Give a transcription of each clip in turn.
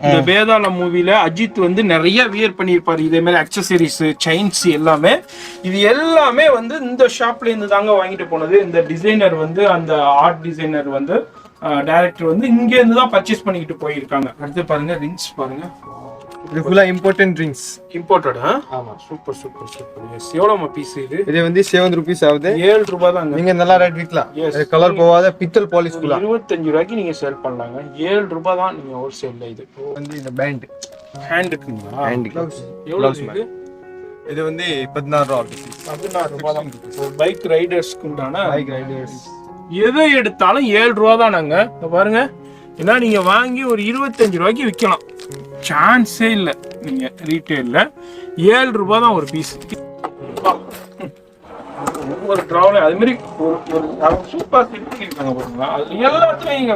இந்த வேதாள மூவில அஜித் வந்து நிறைய வியர் பண்ணியிருப்பாரு இதே மாதிரி அக்சசரிஸ் செயின்ஸ் எல்லாமே. இது எல்லாமே வந்து இந்த ஷாப்ல இருந்து தாங்க வாங்கிட்டு போனது. இந்த டிசைனர் வந்து அந்த ஆர்ட் டிசைனர் வந்து டைரக்டர் வந்து இங்க இருந்து தான் பர்ச்சேஸ் பண்ணிக்கிட்டு போயிருக்காங்க. அடுத்து பாருங்க ரிங்ஸ் பாருங்க. இது ஃபுல்லா இம்போர்ட்டன்ட் ரிங்ஸ். இம்போர்ட்டட். ஆமா. Super super super. எஸ். எவ்வளவு பீஸ் இது? இது வந்து 7 ரூபீஸ் ஆகுது. 7 ரூபாய் தாங்க. நீங்க நல்லா ரேட் விக்கலாம். இது கலர் போகாத பித்தல் பாலிஷ் குலா 25 ரூபாய்க்கு நீங்க சேல் பண்ணலாங்க. 7 ரூபாய் தான் நீங்க ஹோல்சேல்ல. இது வந்து இந்த பேண்ட் ஹேண்டுக்குங்களா? Hand gloves. எவ்வளவு இது? இது வந்து 16 ரூபாய். 16 ரூபாய் தான். பைக் ரைடர்ஸ்க்கு உண்டான பைக் ரைடர்ஸ் எதை எடுத்தாலும் 7 ரூபாய் தானங்க. பாருங்க. ஏன்னா நீங்க வாங்கி ஒரு 25 ரூபாய்க்கு விற்கலாம். சான்ஸே இல்லை. நீங்க ரீட்டைல்ல 7 ரூபாய் தான் ஒரு பீஸ். ஒரு டிராவல் அது மாதிரி ஒரு சூப்பர் செட் இருக்காங்க பாருங்களா. அது எல்லாத்துலயும் இங்க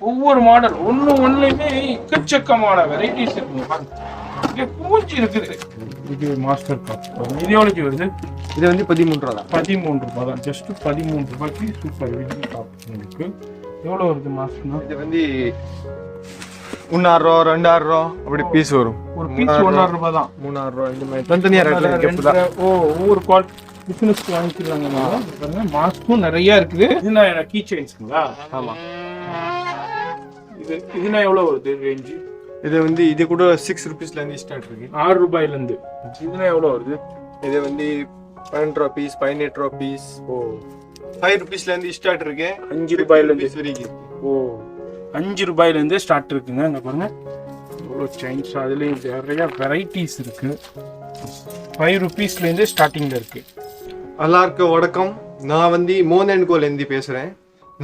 ஒவ்வொரு மாடல் ஒண்ணுலயுமே எக்கச்சக்கமான வெரைட்டிஸ் இருக்குங்க பாருங்க. இங்க பூச்சி இருக்குது. இது மாஸ்டர் காப். இது எவ்வளவு வருது? இது வந்து 13 ரூபாய் தான். 13 ரூபாய் தான். ஜஸ்ட் 13 ரூபாய்க்கு சூப்பர் வெஜிடபிள் காப் இருக்கு. எவ்வளவு வருது மாஸ்டர்னா? இது வந்து 1,600 2,600 அப்படி பீஸ் வரும். ஒரு பீஸ் 1,600 ரூபாய் தான். 3,600 இந்த மாதிரி தனித்தனியா ரேட்ல இருக்கு. ஒவ்வொரு குவாலிட்டி பிசினஸ் வாங்கிக்கலாங்க. பாருங்க மாஸ்க்கும் நிறைய இருக்குது. இதுனா கீ செயின்ஸ்ங்களா? ஆமா. இதுனா எவ்வளவு வருது ரேஞ்ச்? இது வந்து இது கூட 6 ரூபீஸ்ல இருந்து ஸ்டார்ட் இருக்கு. 6 ரூபாயில இருந்து. இதுனா எவ்வளவு வருது? இது வந்து 12 ரூபாய் பீஸ் 18 ரூபாய் பீஸ். 5 ரூபீஸ்ல இருந்து ஸ்டார்ட் இருக்கு. 5 ரூபாயில இருந்து வரைக்கும். 5 ரூபாயில இருந்து ஸ்டார்ட் இருக்குங்க. அங்க பாருங்க எவ்வளவு செயின்ஸ். அதுலயும் நிறைய வெரைட்டிஸ் இருக்கு. 5 ரூபீஸ்ல இருந்து ஸ்டார்டிங்ல இருக்கு. எல்லாருக்கும் வணக்கம். நான் வந்து மோன் அண்ட் கோல இருந்து பேசுறேன்.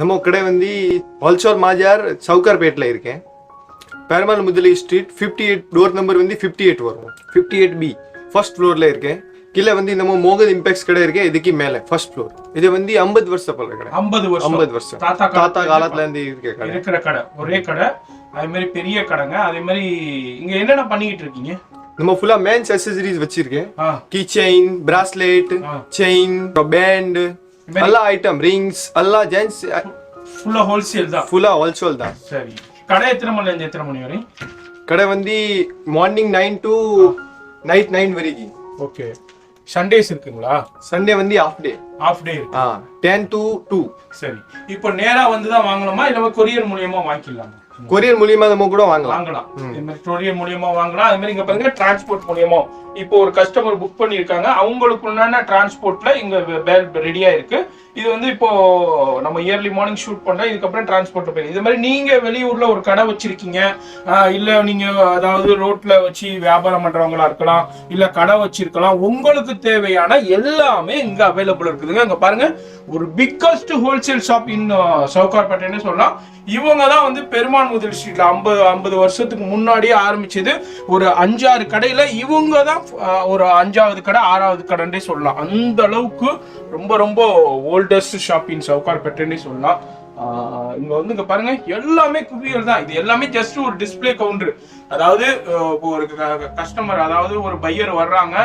நம்ம கடை வந்து ஹோல்சேல் மாஜார் சவுகார்பேட்ல இருக்கேன். பெருமாள் முதலி ஸ்ட்ரீட் 58 டோர் நம்பர் வந்து 58 வரும். 58B ஃபர்ஸ்ட் ஃப்ளோர்ல இருக்கேன். கீழே வந்து நம்ம மோகன் இம்பெக்ஸ் கடை இருக்கு. இதுக்கு மேல ஃபர்ஸ்ட் ஃப்ளோர். இது வந்து 50 வருஷம் பழைய கடை. 50 வருஷம் தாத்தா காலத்துல இருந்து இருக்கிற கடை. ஒரே கடை. அதே மாதிரி பெரிய கடைங்க. அதே மாதிரி இங்க என்னென்ன பண்ணிக்கிட்டு இருக்கீங்க? நம்ம ஃபுல்லா மேன்ஸ் அக்சசரிஸ் வச்சிருக்கேன். Key chain, bracelet, chain, band, எல்லா ஐட்டம், ரிங்ஸ், எல்லா ஜென்ஸ் ஃபுல்லா ஹோல்சேல் தான். ஃபுல்லா ஹோல்சேல் தான். சரி. கடை எத்தனை மணில இருந்து எத்தனை மணி வரை? கடை வந்து மார்னிங் 9 to நைட் 9 வரைக்கும். ஓகே. சண்டேஸ் இருக்குங்களா? சண்டே வந்து ஆஃப் டே. ஆஃப் டே இருக்கு. 10 to 2. சரி. இப்போ நேரா வந்து தான் வாங்கணுமா இல்ல கொரியர் மூலமா வாங்கிக்கலாமா? கொரியர் மூலமா நம்ம கூட வாங்கலாம். இந்த மாதிரி கொரியர் மூலமா வாங்கலாம். அதே மாதிரி இங்க பாருங்க டிரான்ஸ்போர்ட் மூலமா. இப்போ ஒரு கஸ்டமர் புக் பண்ணிருக்காங்க. அவங்களுக்குள்ளான டிரான்ஸ்போர்ட்ல இங்க ரெடியா இருக்கு. இது வந்து இப்போ நம்ம இயர்லி மார்னிங் ஷூட் பண்ணா இதுக்கப்புறம் டிரான்ஸ்போர்ட் போய் இது மாதிரி நீங்க வெளியூர்ல ஒரு கடை வச்சிருக்கீங்க, இல்ல நீங்க அதாவது ரோட்ல வச்சு வியாபாரம் பண்றவங்களா இருக்கலாம், இல்ல கடை வச்சிருக்கலாம். உங்களுக்கு தேவையான எல்லாமே இங்க அவைலபிள் இருக்குதுங்க. இங்க பாருங்க ஒரு பிக்கஸ்ட் ஹோல்சேல் ஷாப் இன் சவுகார்பேட்டைன்னு சொல்லலாம். இவங்க தான் வந்து பெருமாள் முதல் ஸ்ட்ரீட்ல 50 வருஷத்துக்கு முன்னாடியே ஆரம்பிச்சது. ஒரு 5-6 கடையில இவங்க தான் ஒரு 5வது கடை 6வது கடைன்னே சொல்லலாம். அந்த அளவுக்கு ரொம்ப ரொம்ப ஓல்டஸ்ட் ஷாப் இன் சவுகார்பேட்டைன்னு சொல்லலாம். இங்க வந்து இங்க பாருங்க எல்லாமே குவியல் தான். இது எல்லாமே ஜஸ்ட் ஒரு டிஸ்பிளே கவுண்டர். அதாவது ஒரு கஸ்டமர் அதாவது ஒரு பையர் வர்றாங்க,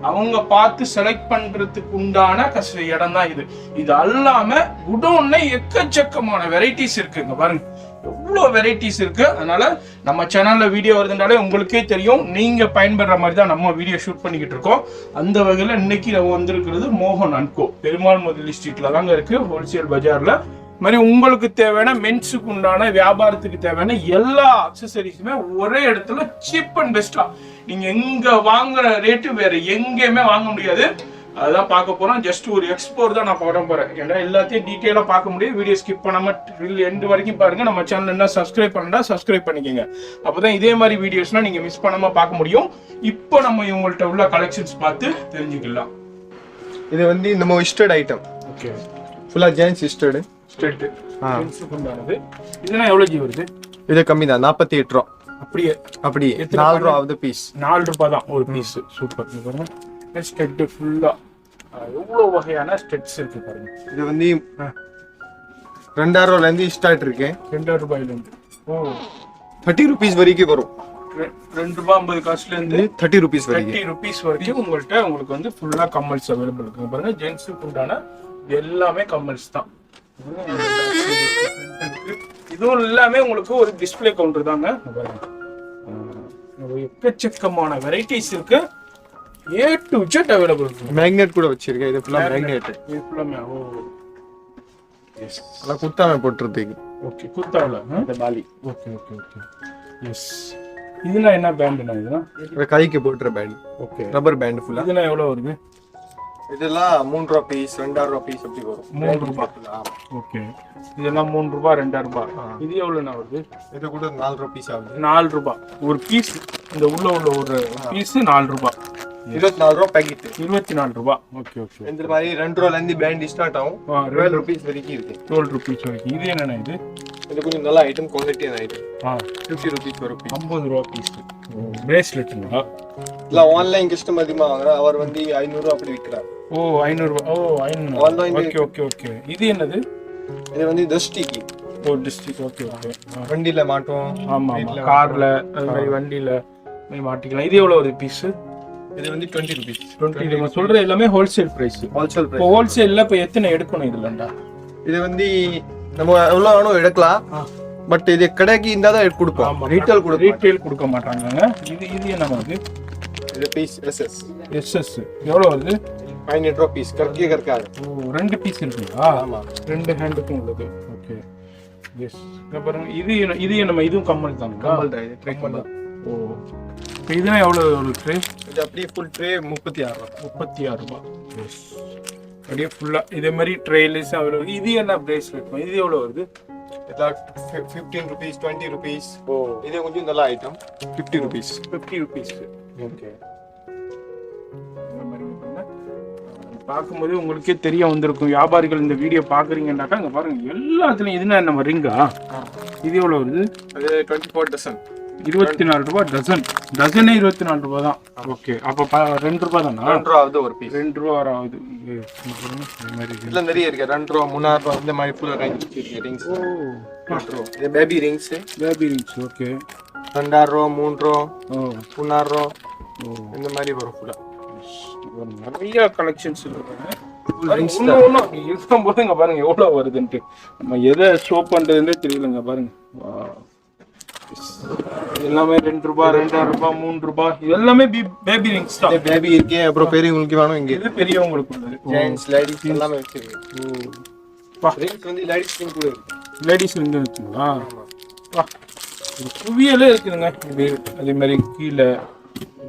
அவங்க பார்த்து செலக்ட் பண்றதுக்கு உண்டான இடம் தான் இது. இது அல்லாம குடோன்ல எக்கச்சக்கமான வெரைட்டிஸ் இருக்கு. இங்க பாருங்க எவ்வளவு வெரைட்டிஸ் இருக்கு. அதனால நம்ம சேனல்ல வீடியோ வருதுனாலே உங்களுக்கே தெரியும். நீங்க பயன்படுற மாதிரி தான் நம்ம வீடியோ ஷூட் பண்ணிக்கிட்டு இருக்கோம். அந்த வகையில இன்னைக்கு நம்ம வந்திருக்கிறது மோகன் அண்ட் கோ பெருமாள் முதலி ஸ்ட்ரீட்ல தாங்க இருக்கு, ஹோல்சேல் பஜார்ல. மாதிரி உங்களுக்கு தேவையான மென்ஸுக்கு உண்டான வியாபாரத்துக்கு தேவையான எல்லா அக்சசரிஸுமே ஒரே இடத்துல சீப் அண்ட் பெஸ்டா. நீங்க எங்க வாங்குற ரேட்டு வேற எங்கேயுமே வாங்க முடியாது. அதான் பார்க்க போறோம். ஜஸ்ட் ஒரு எக்ஸ்ப்ளோர் தான் நான் பண்ண போறேன். ஏன்னா எல்லாத்தையும் டீட்டெயிலா பார்க்க முடியும். வீடியோ ஸ்கிப் பண்ணாம எண்டு வரைக்கும் பாருங்க. நம்ம சேனல் என்ன சப்ஸ்கிரைப் பண்ணா சப்ஸ்கிரைப் பண்ணிக்கோங்க. அப்பதான் இதே மாதிரி வீடியோஸ்லாம் நீங்க மிஸ் பண்ணாம பார்க்க முடியும். இப்போ நம்ம இவங்கள்ட்ட உள்ள கலெக்ஷன்ஸ் பார்த்து தெரிஞ்சுக்கலாம். இது வந்து நம்ம இஸ்டட் ஐட்டம். ஓகே. ஃபுல்லா ஜென்ஸ் இஸ்டட். ஸ்டெட். இதெல்லாம் எவ்வளவு ஜி வருது? இது கம்மி தான் 48 ரூபா. அப்படியே 4 ரூபா ஆஃப் தி பீஸ். 4 ரூபாய் தான் ஒரு பீஸ். சூப்பர். பாருங்க ஸ்டெட் ஃபுல்லா எவ்வளவு வகையான ஸ்டெட்ஸ் இருக்கு பாருங்க. இது வந்து 2000 ரூபாயில இருந்து ஸ்டார்ட் இருக்கு. 2000 ரூபாயில இருந்து 30 ரூபீஸ் வரைக்கும் வரும். 2 ரூபாய் 50 காசுல இருந்து 30 ரூபீஸ் வரைக்கும். 30 ரூபீஸ் வரைக்கும் உங்களுக்கு வந்து ஃபுல்லா கம்மல்ஸ் அவைலபிள் இருக்கு. பாருங்க ஜென்ஸுக்கு உண்டான எல்லாமே கம்மல்ஸ் தான். இதுவும் எல்லாமே உங்களுக்கு ஒரு டிஸ்ப்ளே கவுண்டர் தாங்க. எக்கச்சக்கமான வெரைட்டிஸ் இருக்கு. A to Z அவைலபிள் இருக்கு. மேக்னெட் கூட வச்சிருக்கேன். இது ஃபுல்லா மேக்னெட். இது ஃபுல்லாமே ஓ எஸ். அத குத்தாம போட்டுறதுக்கு. ஓகே குத்தாவல இந்த பாலி. Okay okay okay yes. இதுனா என்ன பேண்ட்னா இதுனா? இது கைக்கு போட்டுற பேண்ட். ஓகே ரப்பர் பேண்ட் ஃபுல்லா. இதுனா எவ்வளவு வருது? இதெல்லாம் 3 ரூபாய் பீஸ் 2 ரூபாய் பீஸ் அப்படி வரும். 3 ரூபாய். ஓகே இதெல்லாம் 3 ரூபாய் 2 ரூபாய். இது எவ்வளவுனா வருது? இது கூட 4 ரூபாய் பீஸ் ஆகுது. 4 ரூபாய் ஒரு பீஸ். இந்த உள்ள ஒரு பீஸ் 4 ரூபாய். 24 ரூபாய் பாக்கெட். 24 ரூபாய். Okay okay. இந்த மாதிரி 2 ரூபாயில இருந்து பேண்ட் ஸ்டார்ட் ஆகும். 12 ரூபாய் வரைக்கும் இருக்கு. 12 ரூபாய் வரைக்கும். இது என்னன்னா இது? இது கொஞ்சம் நல்ல ஐட்டம், குவாலிட்டியான ஐட்டம். 50 ரூபாய் ஒரு பீஸ். 50 ரூபாய் பீஸ். பிரேஸ்லெட்ங்களா? இல்ல ஆன்லைன் கஸ்டமர் அதிகமா வாங்குறா. அவர் வந்து 500 ரூபாய் அப்படி விக்கிறார். ஓ 500 ரூபாய். ஓ 500. ஆன்லைன். Okay okay okay. இது என்னது? இது வந்து தஸ்டிக்கு. ஓ டிஸ்ட்ரிக்ட். Okay okay. வண்டியில மாட்டோம். ஆமா கார்ல அது மாதிரி வண்டியில மாட்டிக்கலாம். இது எவ்வளவு ஒரு பீஸ்? இது வந்து 20 ரூபாய். 20. நம்ம சொல்ற எல்லாமே ஹோல்சேல் பிரைஸ். Wholesale price. ஹோல்சேல்ல இப்ப எத்தனை எடுக்கணும் இதுலண்டா? இது வந்து நம்ம எவ்வளவு வேணும் எடுக்கலாம். பட் இது கடைக்கு இருந்தா தான் கொடுப்போம். ரீட்டைல் கொடுக்க மாட்டாங்க. இது இது என்ன வருது? இது பீஸ் SS எவ்வளவு வருது? 500 ரூபாய் பீஸ். கர்க்கே கர்க்காது. ஓ 2 பீஸ் இருக்குங்களா? ஆமா 2 ஹேண்டுக்கும் உள்ளது. Okay yes. பாருங்க இது நம்ம இதுவும் கம்மல் தான். கம்மல் தான். இது ட்ரே கம்மல். ஓ இப்போ இதுனா எவ்வளவு ஒரு ட்ரே? இது அப்படியே ஃபுல் ட்ரே 36 ரூபாய். 36 ரூபாய். எஸ். அப்படியே ஃபுல்லா இதே மாதிரி ட்ரேலஸ் அவைலபிள். இது என்ன பிரேஸ்லெட்? இது எவ்வளவு வருது? இதெல்லாம் 15 ரூபாய் 20 ரூபாய். ஓ இது கொஞ்சம் நல்ல ஐட்டம். 50 ரூபாய். 50 ரூபாய். ஓகே. பார்க்கும்போது உங்களுக்கே தெரிய வந்திருக்கும். வியாபாரிகள் இந்த வீடியோ பாக்குறீங்கன்னாக்கா இங்க பாருங்க எல்லாத்துலயும். இதுனா நம்ம ரிங்கா? இது எவ்வளவு வருது? அது 24 டசன். 24 ரூபாய் டசன். டசனே 24 ரூபாய் தான். ஓகே அப்ப 2 ரூபாய் தானா? 2 ரூபாய் ஆகுது ஒரு பீஸ். 2 ரூபாய் ஆகுது. இதுல நிறைய இருக்கு. 2 ரூபாய் 3 ரூபாய் இந்த மாதிரி ஃபுல்லா ரேஞ்ச் இருக்கு. ரிங்ஸ். ஓ 4 ரூபாய். இது baby rings. Baby rings. Okay 2 ரூபாய் 3 ரூபாய். ஓ 4 ரூபாய். இந்த மாதிரி வரும் ஃபுல்லா. நிறைய கலெக்ஷன்ஸ் இருக்குங்க. இருக்கும்போது இங்க பாருங்க எவ்வளவு வருதுன்ட்டு. நம்ம எதை ஷோ பண்றதுன்னே தெரியலங்க. பாருங்க எல்லாமே 2 ரூபாய் 2 ரூபாய் 3 ரூபாய். இது எல்லாமே பேபி ரிங்ஸ் தான். பேபி இருக்கு. அப்புறம் பெரியவங்களுக்கு வேணும். இங்க இது பெரியவங்களுக்கு உள்ளது. ஜென்ட்ஸ் லேடிஸ் எல்லாமே வச்சிருக்கு. ஓ ரிங்ஸ் வந்து லேடிஸ் ரிங் கூட இருக்கு. லேடிஸ் ரிங் இருக்குங்களா? வா இது குவியலே இருக்குதுங்க. இது அதே மாதிரி கீழே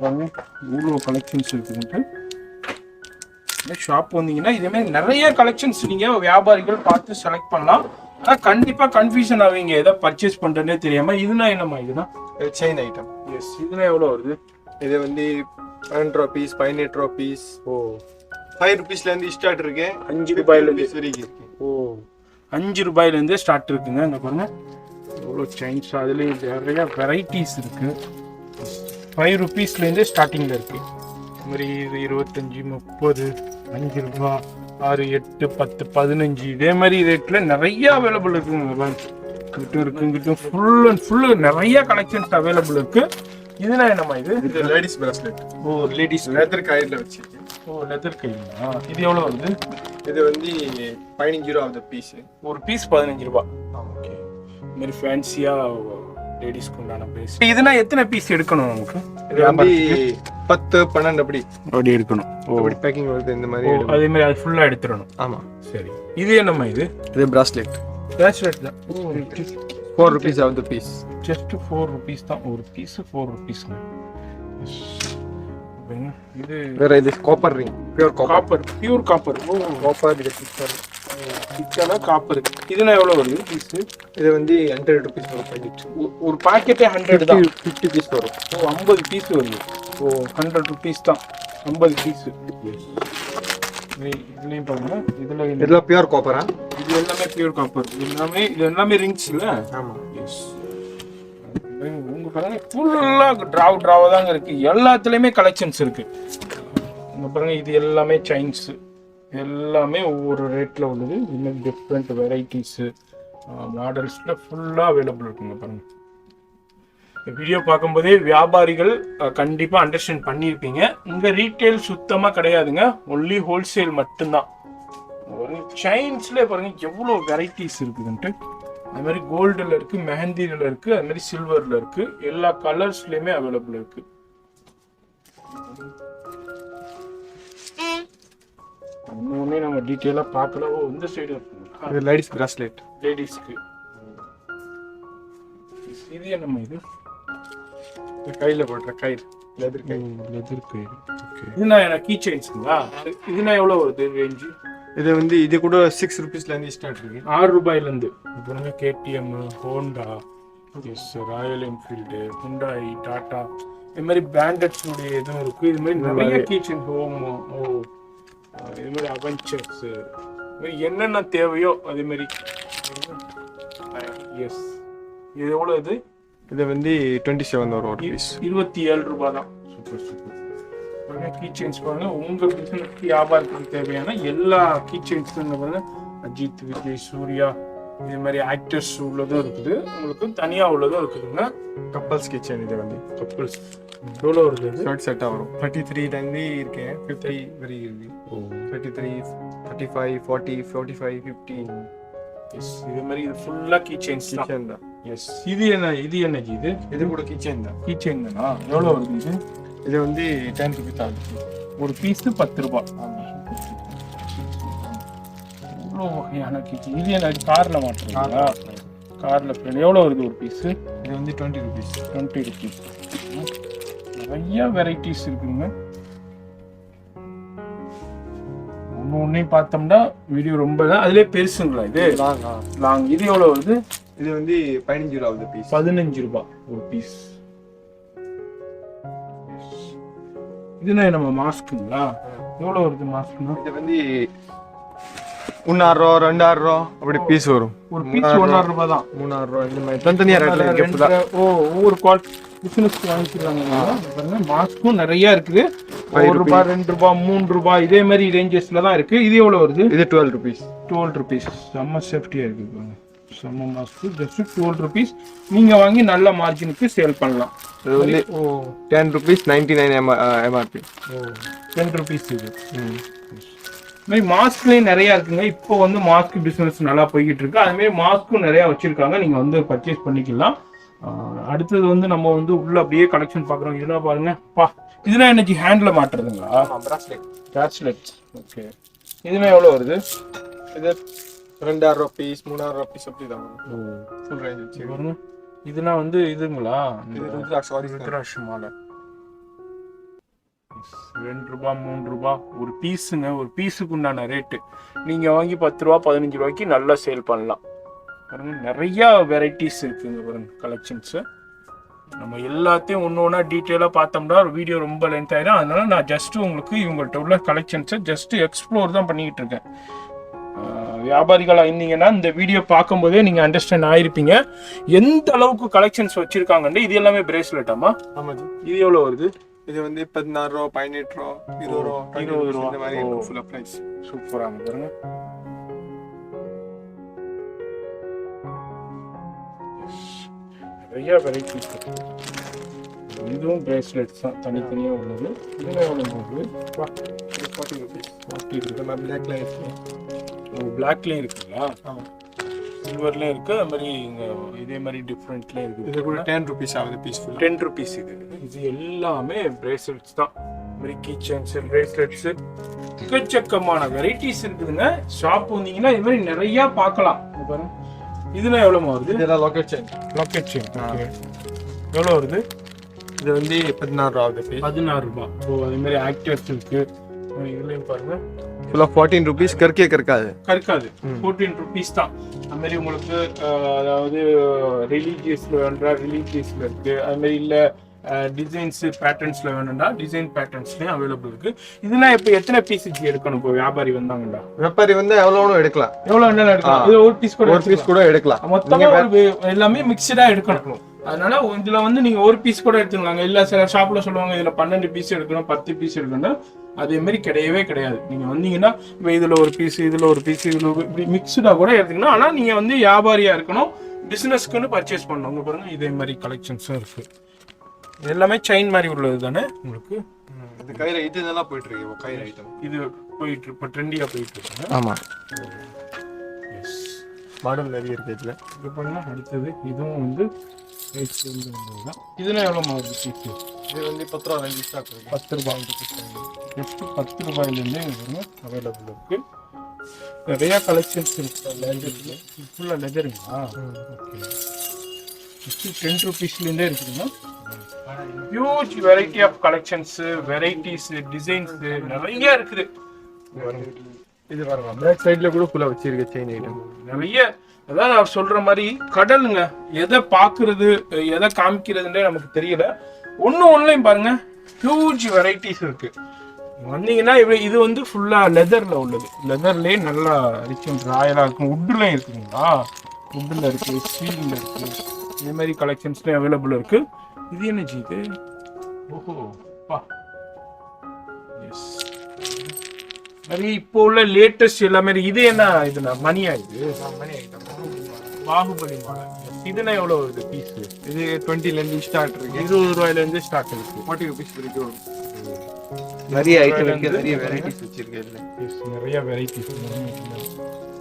பாருங்க இவ்வளோ கலெக்ஷன்ஸ் இருக்குதுன்ட்டு. ஷாப் வந்தீங்கன்னா இதே மாதிரி நிறைய கலெக்ஷன்ஸ் நீங்க வியாபாரிகள் பார்த்து செலக்ட் பண்ணலாம். ஆனா கண்டிப்பா கன்ஃபியூஷன் ஆவீங்க எதை பர்ச்சேஸ் பண்றேன்னே தெரியாம. இதுனா என்னமா? இதுனா செயின் ஐட்டம். எஸ். இதுனா எவ்வளவு வருது? இது வந்து 12 ரூபாய் பீஸ் 18 ரூபாய் பீஸ். ஓ 5 ரூபீஸ்ல இருந்து ஸ்டார்ட் இருக்கு. 5 ரூபாயில இருந்து வரைக்கும் இருக்கு. ஓ 5 ரூபாயில இருந்தே ஸ்டார்ட் இருக்குங்க. இங்க பாருங்க எவ்வளோ செயின்ஸ். அதுலயும் நிறைய வெரைட்டிஸ் இருக்கு. 5 ரூபீஸ்ல இருந்தே ஸ்டார்டிங்ல இருக்கு. இந்த மாதிரி இது 25 30 5 ரூபாய் 6 8 10 15 இதே மாதிரி ரேட்ல நிறைய அவைலபிள் இருக்குங்க. இங்கிட்டும் ஃபுல் அண்ட் ஃபுல் நிறைய கலெக்ஷன்ஸ் அவைலபிள் இருக்கு. இதுனா என்னமா? இது லேடிஸ் பிரஸ்லெட். ஓ லேடிஸ் லெதர் காயில வச்சிருக்கேன். ஓ லெதர் கையிலா? இது எவ்வளவு வருது? இது வந்து 15 ரூபாய் அந்த பீஸ். ஒரு பீஸ் 15 ரூபாய். ஓகே இந்த மாதிரி ஃபேன்சியா லேடிஸ்க்கு உண்டான பீஸ். இதுனா எத்தனை பீஸ் எடுக்கணும் நமக்கு? இது வந்து 10 12 அப்படி எடுக்கணும். அப்படி பேக்கிங் வருது இந்த மாதிரி. அதே மாதிரி அது ஃபுல்லா எடுத்துறணும். ஆமா சரி. இது என்னமா? இது பிரஸ்லெட். பிரஸ்லெட் தான். 4 rupees of the piece. Just 4 rupees தான் ஒரு பீஸ். 4 ரூபீஸ்ங்க. இது வேற இது copper ring. Pure copper. Pure copper. ஓ காப்பர் இது பிக்சர். பிக்சர்னா காப்பர். இதுனா எவ்வளவு வருது பீஸ்? இது வந்து 100 ரூபீஸ் ஒரு பாக்கெட். ஒரு பாக்கெட்டே 100 தான். 50 பீஸ் வரும். ஓ 50 பீஸ் வருது. ஓ 100 ரூபீஸ் தான் 50 பீஸ். இதுலயும் பாருங்க. இதெல்லாம் பியூர் காப்பரா? இது எல்லாமே பியூர் காப்பர். இது எல்லாமே ரிங்ஸ் இல்ல? ஆமா எஸ். உங்க பாருங்க ஃபுல்லா டிராவா தாங்க இருக்கு. எல்லாத்துலயுமே கலெக்ஷன்ஸ் இருக்கு. இங்க பாருங்க இது எல்லாமே செயின்ஸ். எல்லாமே ஒவ்வொரு ரேட்ல உள்ளது. இன்னும் டிஃப்ரெண்ட் வெரைட்டிஸ் மாடல்ஸ்ல ஃபுல்லா அவைலபிள் இருக்குங்க. பாருங்க வீடியோ பார்க்கும்போதே வியாபாரிகள் கண்டிப்பா அண்டர்ஸ்டாண்ட் பண்ணியிருப்பீங்க. இங்க ரீட்டைல் சுத்தமா கிடையாதுங்க. ஒன்லி ஹோல்சேல் மட்டும்தான். செயின்ஸ்ல பாருங்க எவ்வளவு வெரைட்டிஸ் இருக்குதுன்ட்டு. அது மாதிரி கோல்டுல இருக்கு, மெஹந்தில இருக்கு, அது மாதிரி சில்வர்ல இருக்கு, எல்லா கலர்ஸ்லயுமே அவைலபிள் இருக்கு. ஒன்னே நம்ம டீட்டெயிலா பார்க்கலாம். இந்த சைடு இது லேடிஸ் பிரஸ்லெட், லேடிஸ்க்கு. இது என்னம்மா இது? கையில போடுற கயிறு, லெதர் கயிறு. லெதர் கயிறு. ஓகே. இதுனா எனக்கு கீ செயின்ஸ்ங்களா? இதுனா எவ்வளவு வருது ரேஞ்ச்? இது வந்து இது கூட 6 rupeesல இருந்து ஸ்டார்ட் இருக்கு. 6 ரூபாயில இருந்து. பாருங்க, KTM, Honda, yes, Royal Enfield, Hyundai, Tata, இது மாதிரி பிராண்டட்ஸ் உடைய இதுவும் இருக்கு. இது மாதிரி நிறைய கீ செயின், ஹோமோ, இது மாதிரி அவென்ச்சர்ஸ், என்னென்ன தேவையோ அதே மாதிரி. எஸ், இது எவ்வளோ? இது வந்து 27 வரும் ஒரு பீஸ். 27 ரூபாய் தான். Super super. பாருங்க, கீ செயின்ஸ் பாருங்க, உங்க பிசினஸ்க்கு வியாபாரத்துக்கு தேவையான எல்லா கீ செயின்ஸுங்க பாருங்க. அஜித், விஜய், சூர்யா, இது மாதிரி ஆக்டர்ஸ் உள்ளதும் இருக்குது, உங்களுக்கு தனியா உள்ளதும் இருக்குதுங்க. Couples kitchen. இது வந்து கப்பல்ஸ் எவ்வளோ வருது? ஷர்ட் செட்டா வரும். 33ல இருந்து இருக்கேன், 50 வரை இருக்கு. 33, 35, 40, 45, 50. எஸ், இது மாதிரி இது ஃபுல்லா கீ செயின்ஸ் தான். எஸ். இது என்ன ஜி? இது கூட கிச்சன் தான். கீ செயின் தானா? எவ்வளோ வருது இது? இது வந்து 10 rupees ஆகுது. ஒரு பீஸ் 10 ரூபாய். இவ்வளோ வகையான கீ செயின். இது என்ன கார்ல மாட்டுறீங்களா? கார்ல எவ்வளோ வருது ஒரு பீஸ்? இது வந்து 20 rupees. 20 rupees. நிறைய வெரைட்டிஸ் இருக்குங்க. ஒன்னையும் பார்த்தோம்னா வீடியோ ரொம்ப தான். அதுலேயே பெருசுங்களா இது? லாங். இது எவ்வளோ வருது? இது வந்து 15 ரூபாய் பீஸ். 15 ரூபாய் ஒரு பீஸ். இதுனா நம்ம மாஸ்க்குங்களா? எவ்வளோ வருது மாஸ்க்குனா? இது வந்து 1,000 ரூபா, 2,000 ரூபா அப்படி பீஸ் வரும். ஒரு பீஸ் 1,000 ரூபாய் தான். 3,000 ரூபா இந்த மாதிரி தனித்தனியா ரேட்ல இருக்கு. ஒவ்வொரு குவாலிட்டி பிசினஸ்க்கு வாங்கிக்கிறாங்க. மாஸ்க்கும் நிறைய இருக்குது. 1 ரூபாய், 2 ரூபாய், 3 ரூபாய், இதே மாதிரி ரேஞ்சஸ்ல தான் இருக்கு. இது எவ்வளவு வருது? இது 12 rupees. 12 rupees. செம்ம சேஃப்டியா இருக்கு பாருங்க. செம்ம மாஸ்க் ஜஸ்ட் 12 rupees. நீங்க வாங்கி நல்ல மார்ஜினுக்கு சேல் பண்ணலாம். இது வந்து 10 rupees 99 MRP. 10 rupees இது. மாதிரி மாஸ்க்லேயும் நிறைய இருக்குங்க. இப்போ வந்து மாஸ்க் பிசினஸ் நல்லா போய்கிட்டு இருக்கு. அது மாதிரி மாஸ்க்கும் நிறைய வச்சிருக்காங்க. நீங்க வந்து பர்ச்சேஸ் பண்ணிக்கலாம். அடுத்தது வந்து நம்ம வந்து உள்ள அப்படியே கலெக்ஷன் பாக்குறோம். இதெல்லாம் பாருங்க. இதெல்லாம் என்ன ஹேண்ட்ல மாட்டுறதுங்களா? பிராஸ்லெட். ஓகே. இதெல்லாம் எவ்வளவு வருது? இது 2,000 rupees, 3,000 rupees அப்படி தான். ஃபுல் ரேஞ்ச் வச்சு பாருங்க. இதெல்லாம் வந்து இதுங்களா? இது ருத்ராட்ச மாலை. 2 ரூபாய், 3 ரூபாய் ஒரு பீஸுங்க. ஒரு பீஸுக்கு உண்டான ரேட்டு. நீங்க வாங்கி 10 ரூபா, 15 ரூபாய்க்கு நல்லா சேல் பண்ணலாம். பாருங்க, நிறைய வெரைட்டிஸ் இருக்குங்க பாருங்க கலெக்ஷன்ஸ். நம்ம எல்லாத்தையும் ஒன்று ஒன்றா டீட்டெயிலாக பார்த்தோம்னா ஒரு வீடியோ ரொம்ப லென்த் ஆயிடும். அதனால நான் ஜஸ்ட் உங்களுக்கு இவங்கள்ட்ட உள்ள கலெக்ஷன்ஸை ஜஸ்ட் எக்ஸ்ப்ளோர் தான் பண்ணிக்கிட்டு இருக்கேன். வியாபாரிகளாக இருந்தீங்கன்னா இந்த வீடியோ பார்க்கும்போதே நீங்கள் அண்டர்ஸ்டாண்ட் ஆயிருப்பீங்க எந்த அளவுக்கு கலெக்ஷன்ஸ் வச்சிருக்காங்கன்னு. இது எல்லாமே பிரேஸ்லெட்டாமா? ஆமாம். இது எவ்வளோ வருது? இது வந்து 16 ரூபா, 18 ரூபா, 20 ரூபா, 20 ரூபா இந்த மாதிரி ஃபுல் பிரைஸ். சூப்பராக பாருங்க. நிறைய வெரைட்டிஸ். இதுவும் பிரேஸ்லெட்ஸ் தான், தனித்தனியாக உள்ளது. இதெல்லாம் எவ்வளோ வருது? 40 rupees. 40 இருக்கு. பிளாக்லாம் இருக்கு. பிளாக்லேயும் இருக்குங்களா? ஆமாம். சில்வர்லேயும் இருக்குது. அது மாதிரி இங்கே இதே மாதிரி டிஃப்ரெண்ட்லேயும் இருக்குது. இது கூட 10 rupees ஆகுது பீஸ்ஃபுல். 10 rupees இது. இது எல்லாமே பிரேஸ்லெட்ஸ் தான். மாதிரி கீ செயின்ஸ், பிரேஸ்லெட்ஸ், எக்கச்சக்கமான வெரைட்டிஸ் இருக்குதுங்க. ஷாப் வந்தீங்கன்னா இது மாதிரி நிறையா பார்க்கலாம். பாருங்க. இதெல்லாம் எவ்வளோ வருது? இதெல்லாம் locket chain. Locket chain. Okay. எவ்வளோ வருது? இது வந்து 16 ரூபா ஆகுது. 16 ரூபாய். ஸோ அதே மாதிரி ஆக்டர்ஸ் இருக்கு. இதுலேயும் பாருங்க. ஃபுல்லாக 14 rupees. கற்காது. 14 rupees தான். அது மாதிரி உங்களுக்கு அதாவது ரிலீஜியஸ்ல வேணும்னா ரிலீஜியஸ்ல இருக்கு. அது மாதிரி இல்லை டிசைன்ஸ் பேட்டர்ன்ஸ்ல வேணும்னா டிசைன் பேட்டர்ன்ஸ்லயும் அவைலபிள் இருக்கு. இதெல்லாம் இப்போ எத்தனை பீஸ் எடுக்கணும்? இப்போ வியாபாரி வந்தாங்கடா, வியாபாரி வந்து எவ்வளவு எடுக்கலாம், எவ்வளவு வேணாலும் எடுக்கலாம். இது ஒரு பீஸ் கூட எடுக்கலாம். மொத்தமா எல்லாமே மிக்சடா எடுக்கணும். அதனால இதுல வந்து நீங்க ஒரு பீஸ் கூட எடுத்துக்கலாங்க. இல்ல சில ஷாப்ல சொல்லுவாங்க இதுல 12 பீஸ் எடுக்கணும், 10 பீஸ் எடுக்கணும். அதே மாதிரி கிடையவே கிடையாது. நீங்க வந்தீங்கன்னா இதுல ஒரு பீஸ், இதுல ஒரு பீஸ், இதுல இப்படி மிக்சடா கூட எடுத்துக்கணும். ஆனா நீங்க வந்து வியாபாரியா இருக்கணும், பிசினஸ்க்குன்னு பர்ச்சேஸ் பண்ணணும். பாருங்க, இதே மாதிரி கலெக்ஷன்ஸும் இருக்கு. எல்லாமே செயின் மாதிரி உள்ளது தானே உங்களுக்கு? இந்த கயிறு இதெல்லாம் போயிட்டு இருக்கு. கயிறு ஐட்டம் இது போயிட்டு இப்போ ட்ரெண்டியா போயிட்டு இருக்கு. ஆமா. எஸ். மாடல் நிறைய இருக்கு இதுல. இது பண்ணா அடுத்தது இதுவும் வந்து இதுல எவ்வளோ மாதிரி பீஸ்? இது வந்து 10 ரூபா ரேஞ்ச் ஸ்டார்ட் இருக்கு. 10 ரூபாய் ஜஸ்ட் 10 ரூபாயிலேருந்தே அவைலபிள் இருக்கு. நிறைய கலெக்ஷன்ஸ் இருக்கு. லெதர்ல ஃபுல்லாக லெதருங்களா? ஓகே. ஜஸ்ட் 10 ருபீஸ்லேருந்தே இருக்குதுங்க. Huge variety of collections, varieties, designs நிறைய இருக்குது. இது பாருங்க பேக் சைடுல கூட ஃபுல்லா வச்சிருக்க செயின் ஐட்டம் நிறைய. அதாவது அவர் சொல்ற மாதிரி கடலுங்க, எதை பாக்குறது எதை காமிக்கிறதுன்றே நமக்கு தெரியல. ஒன்னும் பாருங்க ஹியூஜ் வெரைட்டிஸ் இருக்கு. வந்தீங்கன்னா இது வந்து ஃபுல்லா லெதர்ல உள்ளது. லெதர்லயே நல்லா ரிச் அண்ட் ராயலா இருக்கும். உட்லயும் இருக்குங்களா? உட்ல இருக்கு, ஸ்டீல்ல இருக்கு. இதே மாதிரி கலெக்ஷன்ஸ்லயும் அவைலபிள் இருக்கு. இது என்ன ஜி இது? ஓஹோ பா, எஸ். நிறைய இப்போ உள்ள லேட்டஸ்ட் எல்லாமே. இது என்ன இதுனா மணியா? இது மணி ஐட்டம் பாகுபலி மாடல். இதுனா எவ்வளோ வருது பீஸ்? இது 20 ல இருந்து ஸ்டார்ட் இருக்கு. 20 ரூபாயில இருந்து ஸ்டார்ட் இருக்கு. 40 ரூபீஸ் வரைக்கும் வரும். நிறைய ஐட்டம் இருக்கு, நிறைய வெரைட்டிஸ் வச்சிருக்கேன் இதுல. எஸ், நிறைய வெரைட்டிஸ்.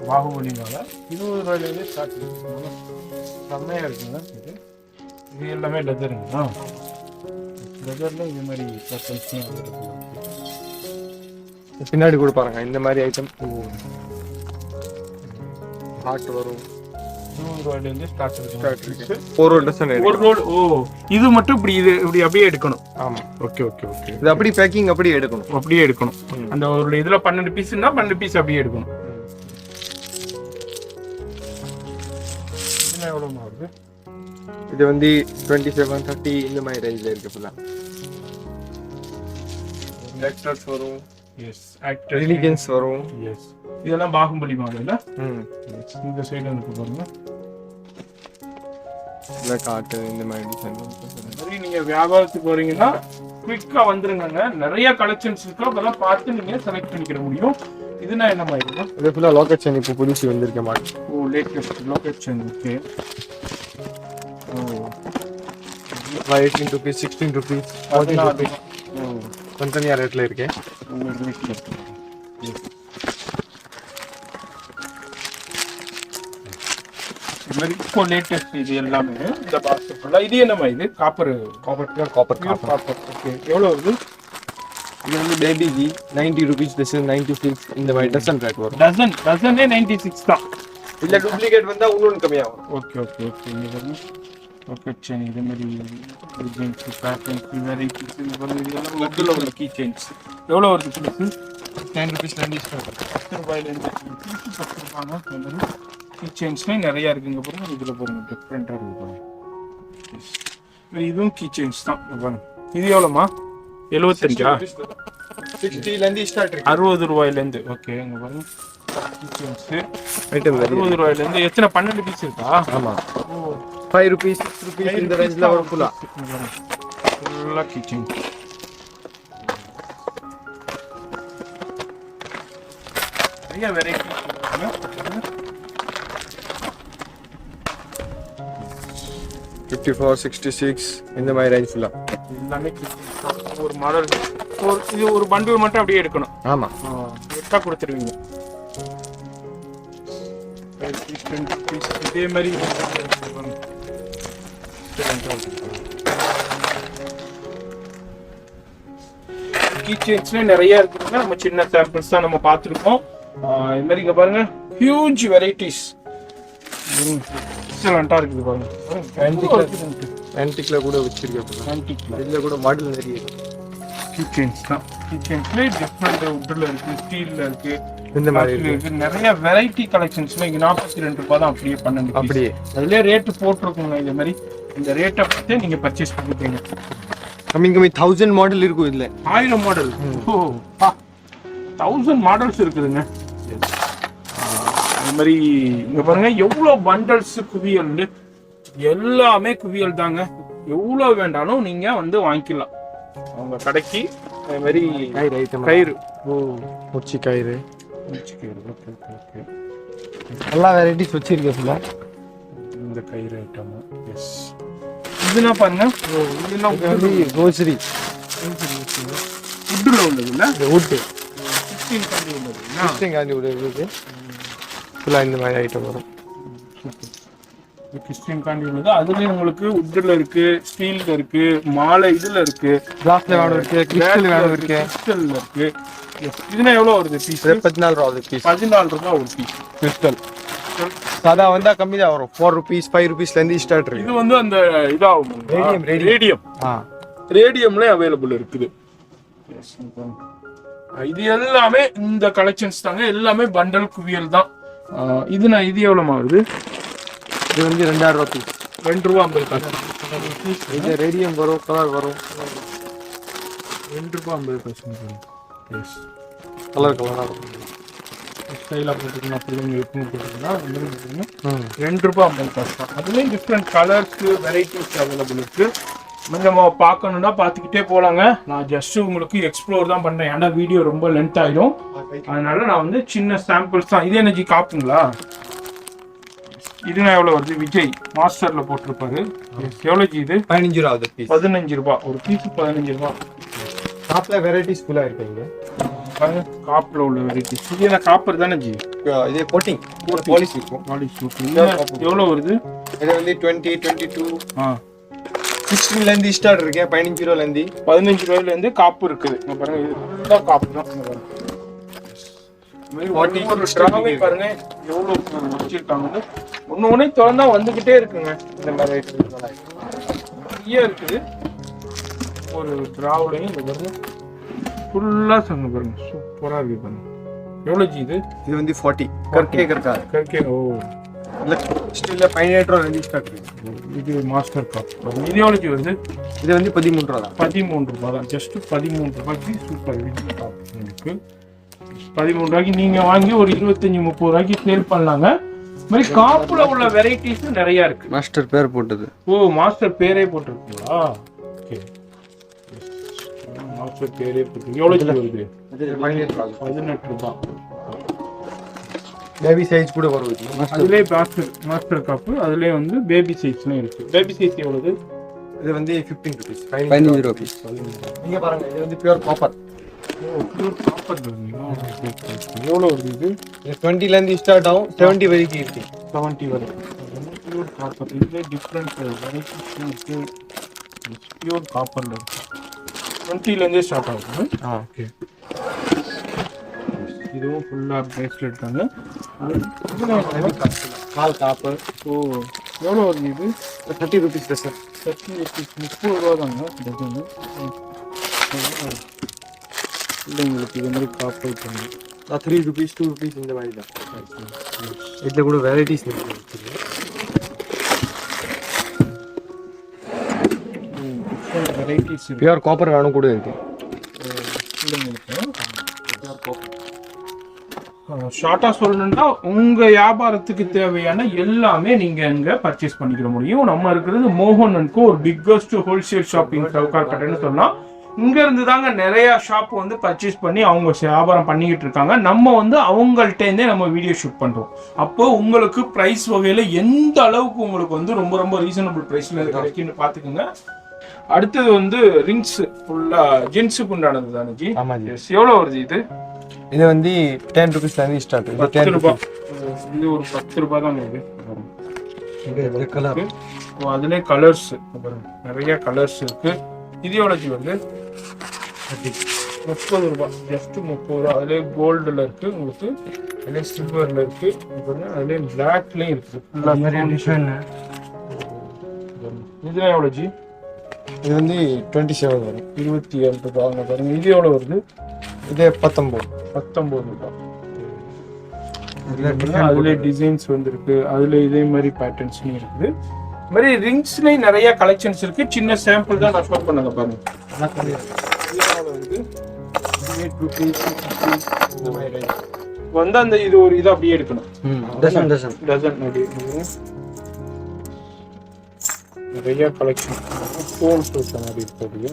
பாகுபலி மாடல் 20 ரூபாயில இருந்து ஸ்டார்ட் இருக்கு. செம்மையா இருக்குங்க. இது எல்லாமே லெதருங்களா? லெதர்ல இது மாதிரி பேட்டர்ன்ஸ்லாம் அவைலபிள் இருக்கு. பின்னாடி கூட பாருங்க இந்த மாதிரி ஐட்டம் ஹார்ட் வரும். 20 ரூபாயில இருந்து ஸ்டார்ட் இருக்கு. ஒரு டசன் ஒரு ரோல். ஓ, இது மட்டும் இப்படி இப்படி அப்படியே எடுக்கணும். ஆமா. Okay okay okay. இது அப்படி பேக்கிங் அப்படியே எடுக்கணும். அப்படியே எடுக்கணும். அந்த ஒரு இதுல 12 பீஸ்னா 12 பீஸ் அப்படியே எடுக்கணும். இது எவ்வளவு வருது? இது வந்து 27 30 இந்த மாதிரி ரேஞ்ச்ல இருக்கு ஃபுல்லா. ஆக்டர்ஸ் வரும். எஸ், ஆக்டர் ரிலிஜன்ஸ் வரும். எஸ், இதெல்லாம் பாகுபலி மாடல்ல. இந்த சைடு இருக்கு பாருங்க. இல்ல காட்டு இந்த மாதிரி டிசைன். சரி, நீங்க வியாபாரத்துக்கு வரீங்கன்னா குயிக்கா வந்துருங்க. நிறைய கலெக்ஷன்ஸ் இருக்கு. அதெல்லாம் பார்த்து நீங்க செலக்ட் பண்ணிக்கிற முடியும். இதுனா என்ன மாதிரி? இது ஃபுல்லா லாக்கெட் செயின் இப்போ புதுசு வந்திருக்க மாடல். ஓ, லேட்டஸ்ட் லாக்கெட் செயின். ஓகே. ஓ, 18 rupees 16 rupees 14 rupees. தனித்தனியா ரேட்ல இருக்கு. இப்போ லேட்டஸ்ட் இது எல்லாமே இந்த பாக்ஸ் ஃபுல்லா. இது என்னமா? இது காப்பர். காப்பர். ஓகே. எவ்வளவு வருது? இது வந்து baby G 90 rupees this is 96 இந்த மாதிரி டசன் ரேட் வரும். டசனே 96 தான். இல்ல டூப்ளிகேட் வந்தா இன்னும் கம்மியாகும். Okay okay okay. இங்க பாருங்க ராக்கெட் செயின். இது மாதிரி டிசைன்ஸ், பேட்டர்ன்ஸ், வெரைட்டிஸ். இது பாருங்க, இதெல்லாம் லெதர்ல உள்ள கீ செயின்ஸ். எவ்வளவு வருது? 10 rupees ல இருந்து ஸ்டார்ட். 10 ரூபாயில இருந்து 10 ரூபாங்க. இந்த மாதிரி கீ செயின்ஸ்லாம் நிறைய இருக்குங்க பாருங்க. இதுல பாருங்க டிஃப்ரெண்டா இருக்கு பாருங்க. இதுவும் கீ செயின்ஸ் தான் பாருங்க. இது எவ்வளோமா? 75 60 ல இருந்து ஸ்டார்ட் இருக்கு. 60 ரூபாயில இருந்து. ஓகே, இங்க பாருங்க கீ செயின்ஸ் ஐட்டம் 60 ரூபாயில இருந்து. எத்தனை 12 பீஸ் இருக்கா? ஆமா. 5 rupees 6 rupees இந்த ரேஞ்ச்ல வரும் ஃபுல்லா. ஃபுல்லா கீ செயின். நிறைய வெரைட்டி இருக்குங்க. 54 66 இந்த மாதிரி ரேஞ்ச் ஃபுல்லா எல்லாமே ஒரு மாடல். இது ஒரு பண்டில் மட்டும் அப்படியே எடுக்கணும். ஆமா. எட்டா கொடுத்துருவீங்க. இதே மாதிரி கீ செயின்ஸ்ல நிறைய இருக்குதுங்க. நம்ம சின்ன சாம்பிள்ஸ் தான் நம்ம பார்த்துருக்கோம். இது மாதிரி இங்க பாருங்க ஹியூஜ் வெரைட்டிஸ். எக்ஸலண்டா இருக்குது பாருங்க. ஆன்டிக்ல கூட வச்சிருக்கேன். ஆன்டிக்ல இதுல கூட மாடல் நிறைய இருக்கு. கீ செயின்ஸ் தான். கீ செயின்ஸ்ல டிஃப்ரெண்ட் உட்ல இருக்கு, ஸ்டீல்ல இருக்கு, இந்த மாதிரி இருக்கு. நிறைய வெரைட்டி கலெக்ஷன்ஸ்ல இங்க 42 ரூபாய் தான். அப்படியே 12 அப்படியே அதுலயே ரேட் போட்டிருக்குங்க. இந்த மாதிரி இந்த ரேட்டை பார்த்து நீங்க பர்ச்சேஸ் பண்ணிக்கிறீங்க. கம்மி 1000 மாடல் இருக்கும் இதுல. 1000 மாடல். ஓ, 1000 மாடல்ஸ் இருக்குதுங்க. அது மாதிரி இங்க பாருங்க எவ்வளவு பண்டல்ஸ், குவியல் எல்லாமே குவியல் தாங்க. எவ்வளவு வேண்டாலும் நீங்க வந்து வாங்கிக்கலாம் அவங்க கடைக்கு. அது மாதிரி கயிறு ஐட்டம். கயிறு. ஓ, முச்சி கயிறு. Okay okay okay. எல்லா வெரைட்டிஸ் வச்சிருக்கேன் ஃபுல்லா. இந்த கயிறு ஐட்டம். எஸ், இதுனா பாருங்க. ஓ, இதெல்லாம் ரோசரி உட்ல உள்ளது இல்ல? வுட் 16 கண்டி உள்ளது. 16 காண்டி உள்ளது. ஃபுல்லா இந்த மாதிரி ஐட்டம் வரும். கிறிஸ்டின் காண்டி உள்ளது. அதுலயும் உங்களுக்கு உட்ல இருக்கு, ஸ்டீல்ல இருக்கு, மாலை இதுல இருக்கு, கிளாஸ்ல வேணும் இருக்கு, கிறிஸ்டல் வேணும் இருக்கு. கிறிஸ்டல்ல இருக்கு. இதுனா எவ்வளவு வருது பீஸ்? 14 ரூபா ஒரு பீஸ். 14 ரூபாய் ஒரு பீஸ் கிறிஸ்டல். சாதா வந்தா கம்மி தான் வரும். 4 rupees 5 rupeesல இருந்து ஸ்டார்ட் இருக்கு. இது வந்து அந்த இதாகும் ரேடியம். ரேடியம்ல அவைலபிள் இருக்குது. இது எல்லாமே இந்த கலெக்ஷன்ஸ் தாங்க, எல்லாமே பண்டல் குவியல் தான். இது எவ்வளவு வருது? இது வந்து 2000 ரூபா பீஸ். 2 ரூபா 50 காசு. இது ரேடியம் வரும், கலர் வரும். 2 ரூபா 50 காசு. எஸ், கலர் கலரா இருக்கும். ஸ்டைலாக போட்டுக்கலாம், பிள்ளைங்களுக்கு போட்டுக்கலாம். 2 ரூபா 50 காசு தான். அதுலேயும் டிஃப்ரெண்ட் கலர்ஸ் வெரைட்டிஸ் அவைலபிள் இருக்கு. நம்ம பார்க்கணுன்னா பார்த்துக்கிட்டே போகலாங்க. நான் ஜஸ்ட் உங்களுக்கு எக்ஸ்ப்ளோர் தான் பண்ணுறேன், ஏன்னா வீடியோ ரொம்ப லென்த் ஆகிடும். அதனால நான் வந்து சின்ன சாம்பிள்ஸ் தான். இது எனர்ஜி காப்புங்களா? இதுனா எவ்வளோ வருது? விஜய் மாஸ்டரில் போட்டிருப்பாரு. எவ்வளோ ஜி இது? 15 ரூபா பீஸ். 15 ரூபா ஒரு பீஸ். 15 ரூபா. காப்பில் வெரைட்டிஸ் ஃபுல்லாக இருக்குங்க. காப்பில் உள்ள வெரைட்டிஸ். இது என்ன காப்பர் தானே ஜி? இதே கோட்டிங் பாலிஷ் இருக்கும். பாலிஷ் எவ்வளோ வருது? இது வந்து 20, 22, 16ல இருந்து ஸ்டார்ட் இருக்கு. 15 ரூபாயில இருந்து 15 ரூபாயில இருந்து காப்பு இருக்குது. பாருங்க, இது ஃபுல்லா காப்பு தான். பாருங்க எவ்வளவு வச்சிருக்காங்கன்னு. ஒண்ணு திறந்தா வந்துகிட்டே இருக்குங்க. இந்த மாதிரி நிறைய இருக்குது. ஒரு டிராவலையும் இந்த பாருங்க ஃபுல்லா சொன்ன பாருங்க, சூப்பரா இருக்கு பாருங்க. எவ்வளவு ஜி இது? இது வந்து 40 கற்கே. ஓ, இல்ல ஸ்டில்ல 18 ரூபாயில இருந்து ஸ்டார்ட் இருக்கு. இது மாஸ்டர் காப். இது எவ்வளவு ஜி வருது? இது வந்து 13 ரூபா தான். 13 ரூபாய் தான். ஜஸ்ட் 13 ரூபாய்க்கு சூப்பர் காப் இருக்கு. 13 ரூபாய்க்கு நீங்க வாங்கி ஒரு 25-30 ரூபாய்க்கு சேல் பண்ணலாங்க. இந்த மாதிரி காப்புல உள்ள வெரைட்டிஸ் நிறைய இருக்கு. மாஸ்டர் பேர் போட்டது. ஓ, மாஸ்டர் பேரே போட்டிருக்கீங்களா? ஓகே, மாஸ்டர் பேரே போட்டு. எவ்வளவு வருது? 18 ரூபாய். பேபி சைஸ் கூட வரும். அதுலயே மாஸ்டர் காப்பு, அதுலயே வந்து பேபி சைஸ்லாம் இருக்கு. பேபி சைஸ் எவ்வளவு? இது வந்து 15 rupees. 15 rupees. நீங்க பாருங்க, இது வந்து பியூர் காப்பர். எவ்வளோ வருது இது? 20ல இருந்து ஸ்டார்ட் ஆகும், 70 வரைக்கும் இருக்கு. 70 வரைக்கும். Pure copper. இதுல டிஃப்ரெண்ட் வெரைட்டிஸ் இருக்கு. பியூர் காப்பர்ல இருக்கு. 20ல இருந்தே ஸ்டார்ட் ஆகும். ஓகே, இதுவும் ஃபுல்லா பிரேஸ்லெட் தாங்க. கால் காப்பர். ஓ, எவ்வளோ வருது இது? 30 rupees சார். 30 rupees. 30 ரூபா தாங்க டஜனு. பிள்ளைங்களுக்கு இது மாதிரி காப்பு வைப்பாங்க. 3 rupees 2 rupees இந்த மாதிரி தான். இதுல கூட வெரைட்டிஸ் இருக்கு. வெரைட்டிஸ் பியூர் காப்பர் வேணும் கூட இருக்கு பிள்ளைங்களுக்கு. ஷார்ட்டா சொல்லணும்னா உங்க வியாபாரத்துக்கு தேவையான எல்லாமே நீங்க இங்க பர்ச்சேஸ் பண்ணிக்கிற முடியும். நம்ம இருக்கிறது மோகன் அண்ட் கோ, ஒரு பிக்கஸ்ட் ஹோல்சேல் ஷாப்பிங் சவுகார்பேட்டைன்னு சொல்லலாம். இங்க இருந்து தாங்க நிறைய ஷாப் வந்து பர்ச்சேஸ் பண்ணி அவங்க வியாபாரம் பண்ணிக்கிட்டு இருக்காங்க. நம்ம வந்து அவங்கள்ட்ட இருந்தே நம்ம வீடியோ ஷூட் பண்றோம். அப்போ உங்களுக்கு பிரைஸ் வகையில எந்த அளவுக்கு உங்களுக்கு வந்து ரொம்ப ரொம்ப ரீசனபிள் பிரைஸ்ல கிடைக்குன்னு பாத்துக்கோங்க. அடுத்தது வந்து ரிங்ஸ் ஃபுல்லா ஜென்ஸுக்கு உண்டானது தானே ஜி? ஆமா ஜி. எவ்வளவு வருது இது? இது வந்து 10 rupeesல இருந்து ஸ்டார்ட். 10 ரூபாய். இது ஒரு 10 ரூபாய் தான் இது. இது கலர். அதுலயே கலர்ஸ் நிறைய கலர்ஸ் இருக்கு. இது எவ்வளவு ஜி வருது? 30 ரூபாய். ஜஸ்ட் 30 ரூபாய். அதுலயே கோல்டுல இருக்கு உங்களுக்கு, அதுலயே சில்வர்ல இருக்கு, அதுலயே பிளாக்லயும் இருக்கு. இதுல எவ்வளவு ஜி? இது வந்து 27 வரும். 27 ரூபாய் பாருங்க. இது எவ்வளவு வருது? இது 19 ரூபாய். அதுல டிசைன்ஸ் வந்துருக்கு, அதுல இதே மாதிரி பேட்டர்ன்ஸ்லயும் இருக்குது. இந்த மாதிரி ரிங்ஸ்லயும் நிறைய கலெக்ஷன்ஸ் இருக்கு. சின்ன சாம்பிள் தான் நான் ஷோ பண்ணங்க பாருங்க. வந்து அந்த இது ஒரு இது அப்படியே எடுக்கணும். டசன் நிறைய கலெக்ஷன் ஸ்டோன்ஸ் இருக்க மாதிரி இருக்கு.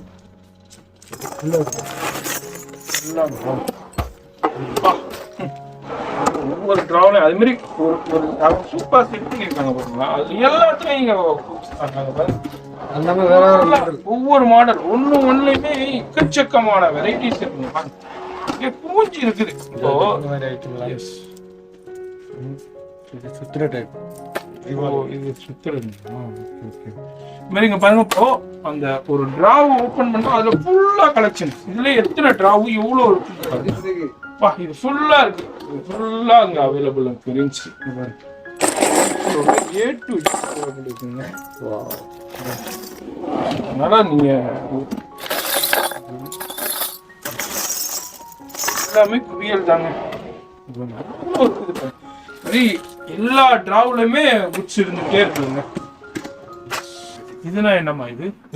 ஒவ்வொரு டிராவலையும் அது மாதிரி ஒரு சூப்பர் செட் பண்ணிருக்காங்க பாருங்களா. அது எல்லாத்துலயும் நீங்க ஒவ்வொரு மாடல் ஒண்ணுலயுமே எக்கச்சக்கமான வெரைட்டிஸ் இருக்குங்க. இங்க பூஞ்சி இருக்குது. இப்போ சுத்திர டைப் இது சுத்துறது. ஓகே. இந்த மாதிரி இங்க பாருங்க, இப்போ அந்த ஒரு டிராவ் ஓபன் பண்ணா அதுல ஃபுல்லா கலெக்ஷன்ஸ். இதுல எத்தனை டிராவ் எவ்வளவு இருக்கு பா, இது ஃபுல்லா இருக்கு. இது ஃபுல்லா அங்க அவைலபிள் இருக்கு ரிங்ஸ். A to Z இருக்குங்க. வாவ். அதனால நீங்க எல்லாமே குவியல் தாங்க. எல்லா டிராவ்லயுமே புக்ஸ் இருந்துட்டே இருக்குங்க. இதுனா என்னமா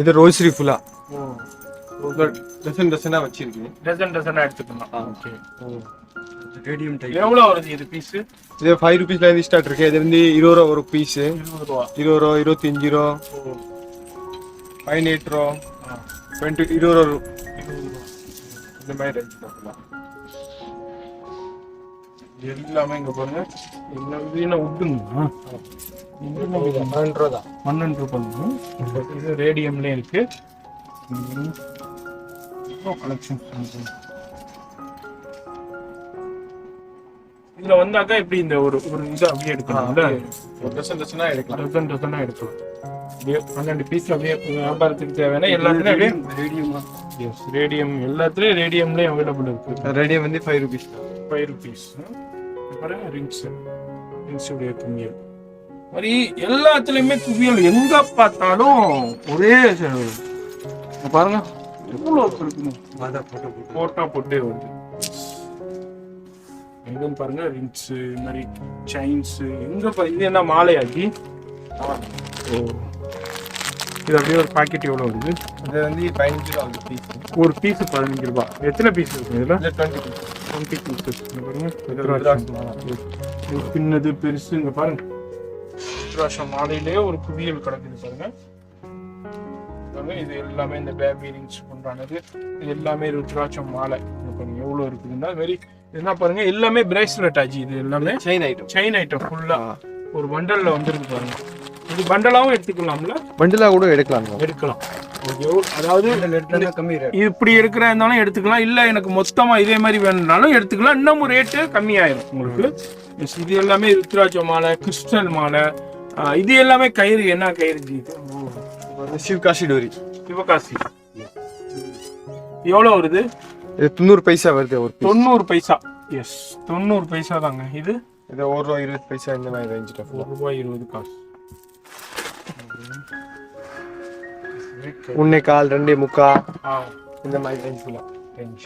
இது ரோசரி ஃபுல்லா டசனா வச்சிருக்கு. டசனா எடுத்துக்கலாம். ஓகே. Radium type. எவ்வளவு வருது இது பீஸ்? இது 5 ரூபீஸ்ல இருந்து ஸ்டார்ட் இருக்கு. இது வந்து 20 ரூபா ஒரு பீஸ். 20 ரூபா, 25 ரூபா, 18 ரூபா, 20 ரூபா, இந்த மாதிரி ரேஞ்ச் பார்க்கலாம். எல்லாமே இங்க பாருங்க. எல்லாமே உட்டுங்க. 12 ரூபா தான். 12 ரூபா. இது ரேடியம்லயே இருக்கு. கலெக்ஷன் இதுல வந்தாக்கா இப்படி இந்த ஒரு இது அப்படியே எடுக்கலாம்ல. டசனா எடுக்கலாம். டசனா எடுக்கலாம். அப்படியே 12 பீஸ்ல அப்படியே வியாபாரத்துக்கு தேவையான எல்லாத்துலயும் அப்படியே ரேடியம். எஸ், ரேடியம் எல்லாத்துலயும் ரேடியம்லயே அவைலபிள் இருக்கு. ரேடியம் வந்து 5 ரூபீஸ். 5 ரூபீஸ். பாருங்க ரிங்ஸ் உடைய குவியல் மாதிரி எல்லாத்துலயுமே குவியல் எங்க பார்த்தாலும் ஒரே பாருங்க எவ்வளவு இருக்குன்னு போட்டோ போட்டே வருது. எங்கன்னு பாருங்க ரிங்ஸ் மாதிரி செயின்ஸ் எங்க இது என்ன மாலையாக்கி. இது அப்படியே ஒரு பாக்கெட் எவ்வளவு வருது? இது வந்து 15 ரூபா ஒரு பீஸ். ஒரு பீஸ் 15 ரூபா. எத்தனை பீஸ் இருக்கு இதுல? 20 பீஸ். பின்னது பெருசு. இங்க பாருங்க ருத்ராட்சம் மாலையிலேயே ஒரு குவியல் கிடக்குது பாருங்க. இது எல்லாமே இந்த பேபி ரிங்ஸ் பண்றானது. இது எல்லாமே ருத்ராட்சம் மாலை. பாருங்க எவ்வளவு இருக்குதுன்னா அது மாதிரி என்ன பாருங்க எல்லாமே பிரேஸ்லெட் ஆச்சு. இது எல்லாமே செயின் ஐட்டம் ஃபுல்லா ஒரு பண்டல்ல வந்துருக்கு பாருங்க. இது பண்டலாவும் எடுத்துக்கலாம்ல? பண்டலா கூட எடுக்கலாம். அதாவது இப்படி இருக்கிற இருந்தாலும் எடுத்துக்கலாம், இல்ல எனக்கு மொத்தமா இதே மாதிரி வேணும்னாலும் எடுத்துக்கலாம். இன்னமும் ரேட்டு கம்மியாயிரும் உங்களுக்கு. இது எல்லாமே ருத்ராட்ச மாலை, கிறிஸ்டல் மாலை. இது எல்லாமே கயிறு. என்ன கயிறு? சிவகாசி டோரி. சிவகாசி. எவ்வளவு வருது? 90 பைசா வருது. ஒரு 90 பைசா. எஸ், 90 பைசா தாங்க. இது 1 ரூபா 20 பைசா இந்த மாதிரி ரேஞ்சில். 1 ரூபாய் 20 காசு. 1.25 2.25 இந்த மாதிரி ரேஞ்சுல ரேஞ்ச்.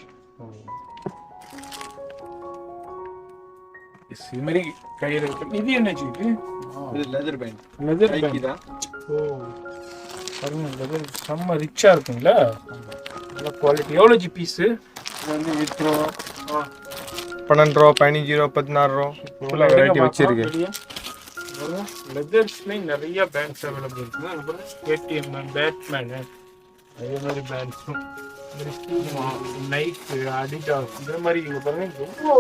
இது மாதிரி கயிறு இருக்கு. இது என்ன இது? Leather pant. லெதர் பேண்ட் தான். ஓ பாருங்க, லெதர் செம்ம ரிச்சா இருக்குங்களா? நல்ல குவாலிட்டி. எவ்வளோ ஜி பீஸ்? இது வந்து 8 ரூபா, 12 ரூபா, 15 ரூபா, 16 ரூபா. ஃபுல்லா வெரைட்டி வச்சிருக்கு. லெதர்ஸ்லேயும் நிறைய பேண்ட்ஸ் அவைலபிள் இருக்குது. அப்புறம் ஏடிஎம், பேட்மேன், அதே மாதிரி பேண்ட்ஸும், நைக்கு, அடிடாஸ், இந்த மாதிரி இங்கே பாருங்க எவ்வளோ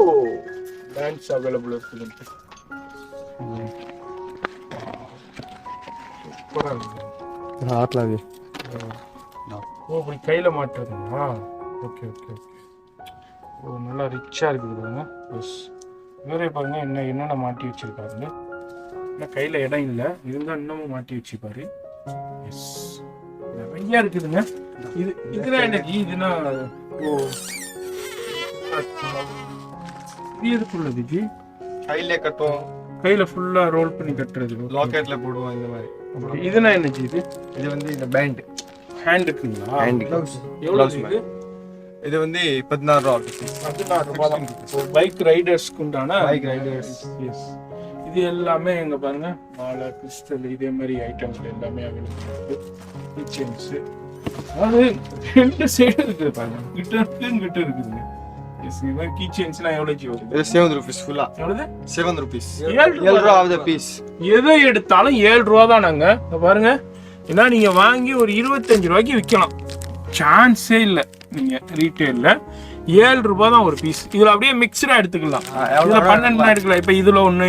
பேண்ட்ஸ் அவைலபிள் இருக்குதுன்ட்டு. சூப்பராக இருக்குது. ஆட்லாவே. ஓ இப்படி கையில் மாட்டுறதுங்களா? Okay okay okay. ஓ நல்லா ரிச்சாக இருக்குது பாருங்க. எஸ், வேறே பாருங்க என்னென்ன மாட்டி வச்சுருக்காருங்க. ஆனால் கையில் இடம் இல்லை, இருந்தால் இன்னமும் மாட்டி வச்சுப்பாரு. எஸ், நிறையா இருக்குதுங்க. இதுனா எனக்கு இதுனா ஓ இது எதுக்குள்ளது ஜி? கையிலே கட்டுவோம். கையில் ஃபுல்லாக ரோல் பண்ணி கட்டுறது. லாக்கெட்டில் போடுவோம் இந்த மாதிரி. ஓகே, இதுனா என்ன ஜி? இது வந்து இந்த பேண்ட் ஹேண்டுக்குங்களா? ஹேண்ட் எவ்வளோ இது? இது வந்து 16 ரூபா. 16 ரூபா தான். பைக் ரைடர்ஸ்க்கு உண்டான பைக் ரைடர்ஸ். எஸ், இது எல்லாமே எங்க பாருங்க மாலை, கிறிஸ்டல், இதே மாதிரி ஐட்டம்ஸ் எல்லாமே அவைலபிள் இருக்கு. கிச்சன்ஸ், அதாவது 2 சைடு இருக்குது பாருங்க, கிட்ட இருக்குதுங்க. எஸ், இது மாதிரி கிச்சன்ஸ்லாம் எவ்வளோ ஜி வருது? இது 7 ரூபீஸ் ஃபுல்லா. எவ்வளவு? 7 ரூபீஸ். 7 ரூபா ஆஃப் தி பீஸ். எதை எடுத்தாலும் 7 ரூபா தான். நாங்க பாருங்க, ஏன்னா நீங்க வாங்கி ஒரு 25 ரூபாய்க்கு விற்கலாம், சான்ஸே இல்லை. நீங்க ரீட்டைல்ல 7 ரூபாய் தான் ஒரு பீஸ். இதுல அப்படியே மிக்ஸ்டா எடுத்துக்கலாம். இதுல 12 எடுக்கலாம். இப்ப இதுல ஒண்ணு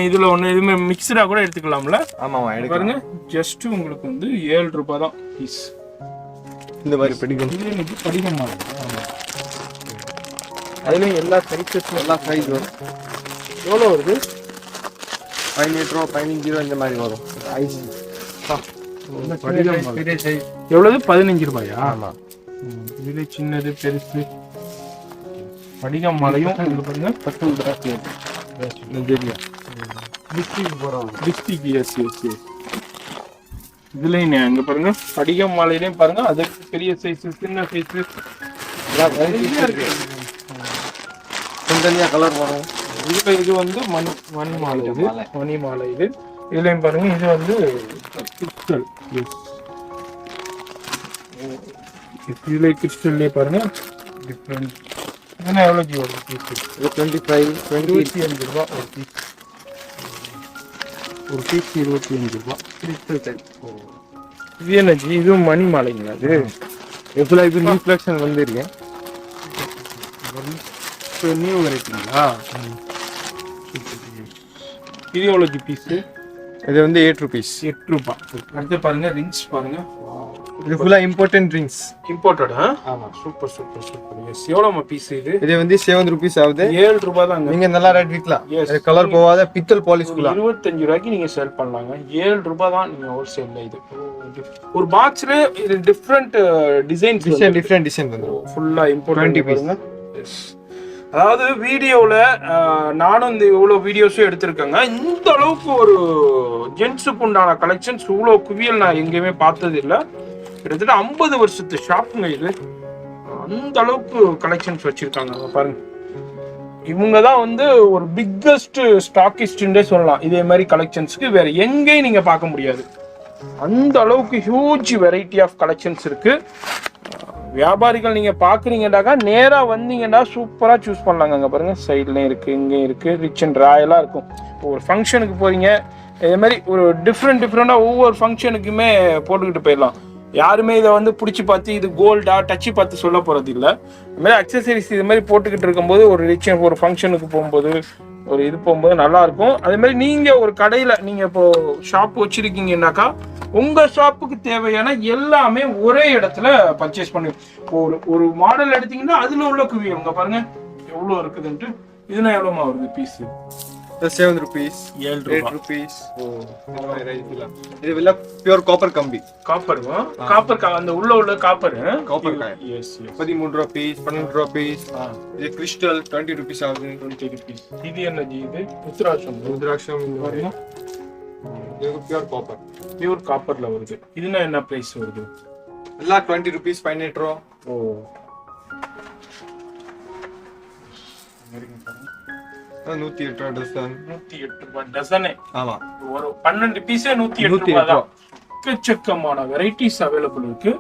இதுவுமே மிக்ஸ்டா கூட எடுத்துக்கலாம்ல? ஆமா பாருங்க, ஜஸ்ட் உங்களுக்கு வந்து 7 ரூபாய் தான் பீஸ். இந்த மாதிரி படிக்கும். இது எனக்கு படிக்கும் மாதிரி. அதுலயும் எல்லா சைஸஸ், எல்லா சைஸ் வரும். எவ்வளவு வருது? பதினெட்டு ரூபா 15 இந்த மாதிரி வரும் ஐஸ். எவ்வளவு? 15 ரூபாயா? ஆமா. இதுல சின்னது பெருசு படிகம் மலையும் பாருங்க 10 ரூபாய். District yes. இதுலயும் அங்க பாருங்க படிகம் மாலையிலையும் பாருங்க அது பெரிய சைஸ் சின்ன சைஸ் தனியா கலர் வரும். இதுல இது வந்து மணி மாலை. இது மணி மாலை. இது இதுலயும் பாருங்க இது வந்து கிறிஸ்டல். இதுல கிறிஸ்டல்லே பாருங்க டிஃப்ரெண்ட். இதுனா எவ்வளவு ஜி வரும் பீஸ்? 25 ரூபா ஒரு பீஸ். ஒரு பீஸ் 25 ரூபா கிறிஸ்டல் டைப். இது என்ன ஜி? இதுவும் மணி மாலைங்களா? அது எப்பல இது நியூ கலெக்ஷன் வந்திருக்கேன். நியூ வெரைட்டிங்களா? இது எவ்வளோ ஜி பீஸ்? இது வந்து 8 rupees. 8 ரூபா. அடுத்து பாருங்க ரிங்ஸ் பாருங்க. இது ஃபுல்லா இம்போர்ட்டன்ட் ரிங்ஸ். இம்போர்ட்டட். ஆமா. சூப்பர். எஸ். எவ்வளோமா பீஸ் இது? இது வந்து 7 rupees ஆகுது. 7 ரூபா தாங்க. நீங்க நல்லா ரேட் விக்கலாம். இது கலர் போகாத பித்தல் பாலிஷ் குலா 25 ரூபாய்க்கு நீங்க சேல் பண்ணலாங்க. 7 ரூபா தான் நீங்க ஹோல்சேல்ல. இது ஒரு பாக்ஸ்ல இது டிஃபரண்ட் டிசைன் வந்து ஃபுல்லா இம்போர்ட்டன்ட் பாருங்க. எஸ். அதாவது வீடியோவில் நானும் இந்த இவ்வளோ வீடியோஸும் எடுத்திருக்கேங்க. இந்த அளவுக்கு ஒரு ஜென்ஸுக்கு உண்டான கலெக்ஷன்ஸ் இவ்வளோ குவியல் நான் எங்கேயுமே பார்த்தது இல்லை. கிட்டத்தட்ட 50 வருஷத்து ஷாப்புங்க இது. அந்த அளவுக்கு கலெக்ஷன்ஸ் வச்சிருக்காங்க பாருங்க. இவங்க தான் வந்து ஒரு பிக்கஸ்ட் ஸ்டாக்கிஸ்ட்ன்றே சொல்லலாம். இதே மாதிரி கலெக்ஷன்ஸ்க்கு வேற எங்கேயும் நீங்க பார்க்க முடியாது. அந்த அளவுக்கு ஹியூஜ் வெரைட்டி ஆஃப் கலெக்ஷன்ஸ் இருக்கு. வியாபாரிகள் நீங்க பாக்குறீங்கடாக்கா நேரா வந்தீங்கன்னா சூப்பரா சூஸ் பண்ணலாங்க. அங்க பாருங்க சைட்லயும் இருக்கு, இங்கேயும் இருக்கு. ரிச் அண்ட் ராயலா இருக்கும். ஒரு ஃபங்க்ஷனுக்கு போறீங்க இதே மாதிரி ஒரு டிஃப்ரெண்டா ஒவ்வொரு ஃபங்க்ஷனுக்குமே போட்டுக்கிட்டு போயிடலாம். யாருமே இதை வந்து பிடிச்சி பார்த்து இது கோல்டா டச்சு பார்த்து சொல்ல போறது இல்லை. இது மாதிரி அக்சசரிஸ் இது மாதிரி போட்டுக்கிட்டு இருக்கும்போது ஒரு ரிச் ஒரு ஃபங்க்ஷனுக்கு போகும்போது ஒரு இது போகும்போது நல்லா இருக்கும். அதே மாதிரி நீங்க ஒரு கடையில நீங்க இப்போ ஷாப் வச்சிருக்கீங்கன்னாக்கா உங்க ஷாப்புக்கு தேவையான எல்லாமே ஒரே இடத்துல பர்ச்சேஸ் பண்ணி ஒரு மாடல் எடுத்தீங்கன்னா அதுல உள்ள குவியல் உங்க பாருங்க எவ்வளவு இருக்குதுன்ட்டு. இதுனா எவ்வளவுமா வருது பீஸ்? 7 rupees. 7 rupees. இது வில்ல பியூர் காப்பர் கம்பி. காப்பர் அந்த உள்ள காப்பர் காய். எஸ். 13 ரூபாய் பீஸ், 12 ரூபாய் பீஸ். இது கிறிஸ்டல் 20 rupees ஆகுது. 20 rupees. இது என்ன ஜி? இது ருத்ராட்சம் பாருங்க. இது பியூர் காப்பர்ல வருது. இதுனா என்ன பிரைஸ் வருது? எல்லாம் 20 rupees 18 ரூபாய். ஓ 108 டசன். 108 ரூபாய் டசனே. ஆமா. ஒரு 12 பீஸே 108 ரூபாய் தான். எக்கச்சக்கமான வெரைட்டிஸ் அவைலபிள் இருக்கு.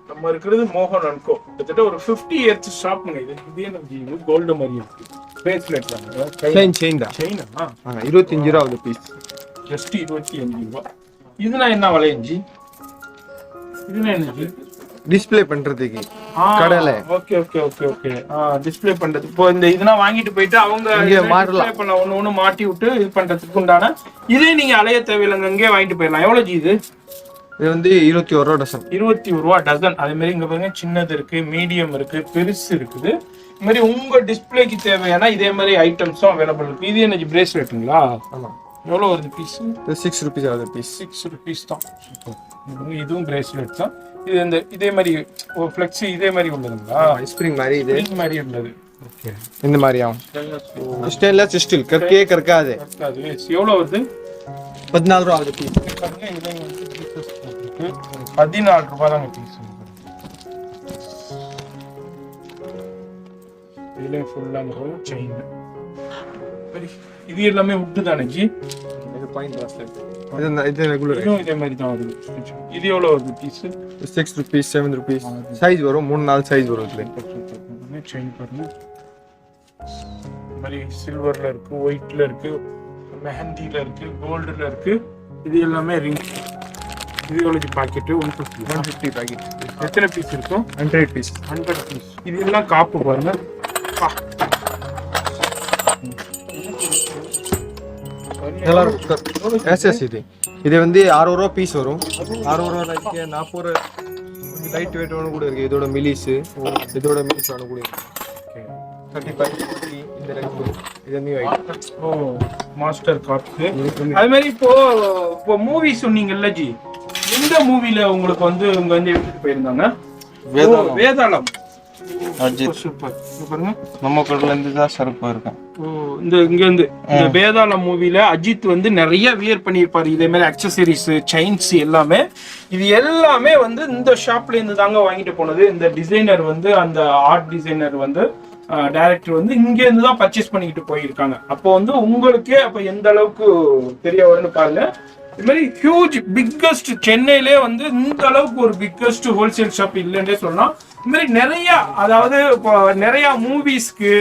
நம்ம இருக்கிறது மோகன் அண்ட் கோ. கிட்டத்தட்ட ஒரு 58th ஷாப்ங்க இது. இதே நம்ம கோல்டு மாதிரி இருக்கு. பிரேஸ்லெட் தான். செயின் தான். செயினா? 25 ரூபாய் அந்த பீஸ். ஜஸ்ட் 25 ரூபாய். இதுனா என்ன விலையஞ்சி? இதுனா என்ன? டிஸ்ப்ளே பண்றதுக்கு கடையில. ஓகே டிஸ்ப்ளே பண்றது. இப்போ இந்த இதெல்லாம் வாங்கிட்டு போயிட்டு அவங்க டிஸ்ப்ளே பண்ண ஒண்ணு மாட்டி விட்டு இது பண்றதுக்கு உண்டான இதே நீங்க அலைய தேவையில்லைங்க. அங்கே வாங்கிட்டு போயிடலாம். எவ்வளவு ஜி இது? இது வந்து 21 ரூபாய் டசன். 21 ரூபாய் டசன். அதே மாதிரி இங்க பாருங்க சின்னது இருக்கு, மீடியம் இருக்கு, பெருசு இருக்குது. இது மாதிரி உங்க டிஸ்பிளேக்கு தேவையான இதே மாதிரி ஐட்டம்ஸும் அவைலபிள் இருக்கு. இது என்ன பிரேஸ்லெட்டுங்களா? ஆமா. எவ்வளவு வருது பீஸ்? 6 rupees ஆகுது பீஸ். 6 rupees தான். இதுவும் பிரேஸ்லெட் தான். இது இந்த இதே மாதிரி ஒரு ஃப்ளெக்ஸி இதே மாதிரி உள்ளதுங்களா? ஸ்ப்ரிங் மாதிரி இது மாதிரி உள்ளது. ஓகே. இந்த மாதிரி ஆகும். ஸ்டெயின்லெஸ் ஸ்டீல் கற்கே கற்காது. அது எவ்வளவு வருது? 14 ரூபாய் ஆகுது பீஸ். 14 ரூபாய் தாங்க பீஸ். இதுல ஃபுல்லா செயின். இது எல்லாமே வுட் தானே ஜி? இது பாயிண்ட் பிராஸ்லெட். இது ரெகுலர். இதே மாதிரி தான் வருது. இது எவ்வளவு வருது பீஸ்? 6 rupees 7 rupees. சைஸ் வரும் 3-4 சைஸ் வரும் இதுல. செயின் பாருங்க. மாதிரி சில்வர்ல இருக்கு, ஒயிட்ல இருக்கு, மெஹந்தில இருக்கு, கோல்டுல இருக்கு. இது எல்லாமே ரிங். இது எவ்வளவு பாக்கெட்? 150 பாக்கெட். எத்தனை பீஸ் இருக்கும்? 100 பீஸ். 100 பீஸ். இது எல்லாம் காப்பு பாருங்க. இது வந்து 60 ரூபாய் பீஸ் வரும். 60 ரூபாய்க்கு 40 ரூபாய். லைட் வெயிட் ஒன்று கூட இருக்கு. இதோட மிலிஸ் ஒன்று கூட இருக்கு. 35 இந்த இது நியூ ஐட்டம். Master cards. அது மாதிரி இப்போ மூவி சொன்னீங்கல்ல ஜி, எந்த மூவில உங்களுக்கு வந்து இங்க வந்து எடுத்துட்டு போயிருந்தாங்க? வேதாளம். சூப்பர். பாருங்க, நம்ம கடையில இருந்து தான் சரக்கு போயிருக்கேன். இங்க இருந்து இந்த வேதாளம் மூவில அஜித் வந்து நிறைய வியர் பண்ணியிருப்பாரு. இதே மாதிரி அக்சசரிஸ், செயின்ஸ் எல்லாமே, இது எல்லாமே வந்து இந்த ஷாப்ல இருந்து தாங்க வாங்கிட்டு போனது. இந்த டிசைனர் வந்து, அந்த ஆர்ட் டிசைனர் வந்து, டைரக்டர் வந்து இங்க இருந்து தான் பர்ச்சேஸ் பண்ணிக்கிட்டு போயிருக்காங்க. அப்போ வந்து உங்களுக்கே அப்ப எந்த அளவுக்கு தெரிய வரும்னு பாருங்க. இது மாதிரி ஹியூஜ் பிக்கஸ்ட், சென்னையிலே வந்து இந்த அளவுக்கு ஒரு பிக்கஸ்ட் ஹோல்சேல் ஷாப் இல்லைன்னே சொல்லலாம். இது மாதிரி நிறைய, அதாவது இப்போ நிறைய மூவிஸ்க்கு,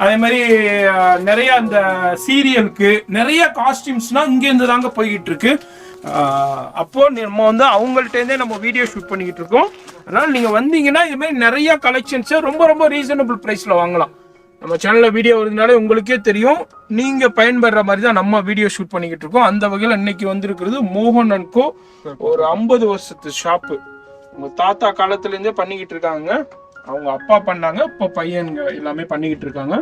அதே மாதிரி நிறைய அந்த சீரியலுக்கு நிறைய காஸ்டியூம்ஸ்லாம் இங்கேருந்து தாங்க போய்கிட்டு இருக்கு. அப்போ நம்ம வந்து அவங்கள்ட்டேருந்தே நம்ம வீடியோ ஷூட் பண்ணிக்கிட்டு இருக்கோம். அதனால நீங்க வந்தீங்கன்னா இது மாதிரி நிறைய கலெக்ஷன்ஸை ரொம்ப ரொம்ப ரீசனபிள் ப்ரைஸ்ல வாங்கலாம். நம்ம சேனல்ல வீடியோ வருதுனாலே உங்களுக்கே தெரியும், நீங்க பயன்படுற மாதிரி தான் நம்ம வீடியோ ஷூட் பண்ணிக்கிட்டு இருக்கோம். அந்த வகையில் இன்னைக்கு வந்திருக்கிறது மோகன் அண்ட் கோ, ஒரு 50 வருஷத்து ஷாப்பு. உங்க தாத்தா காலத்துல இருந்தே பண்ணிக்கிட்டு இருக்காங்க. அவங்க அப்பா பண்ணாங்க, இப்போ பையனுங்க எல்லாமே பண்ணிக்கிட்டு இருக்காங்க.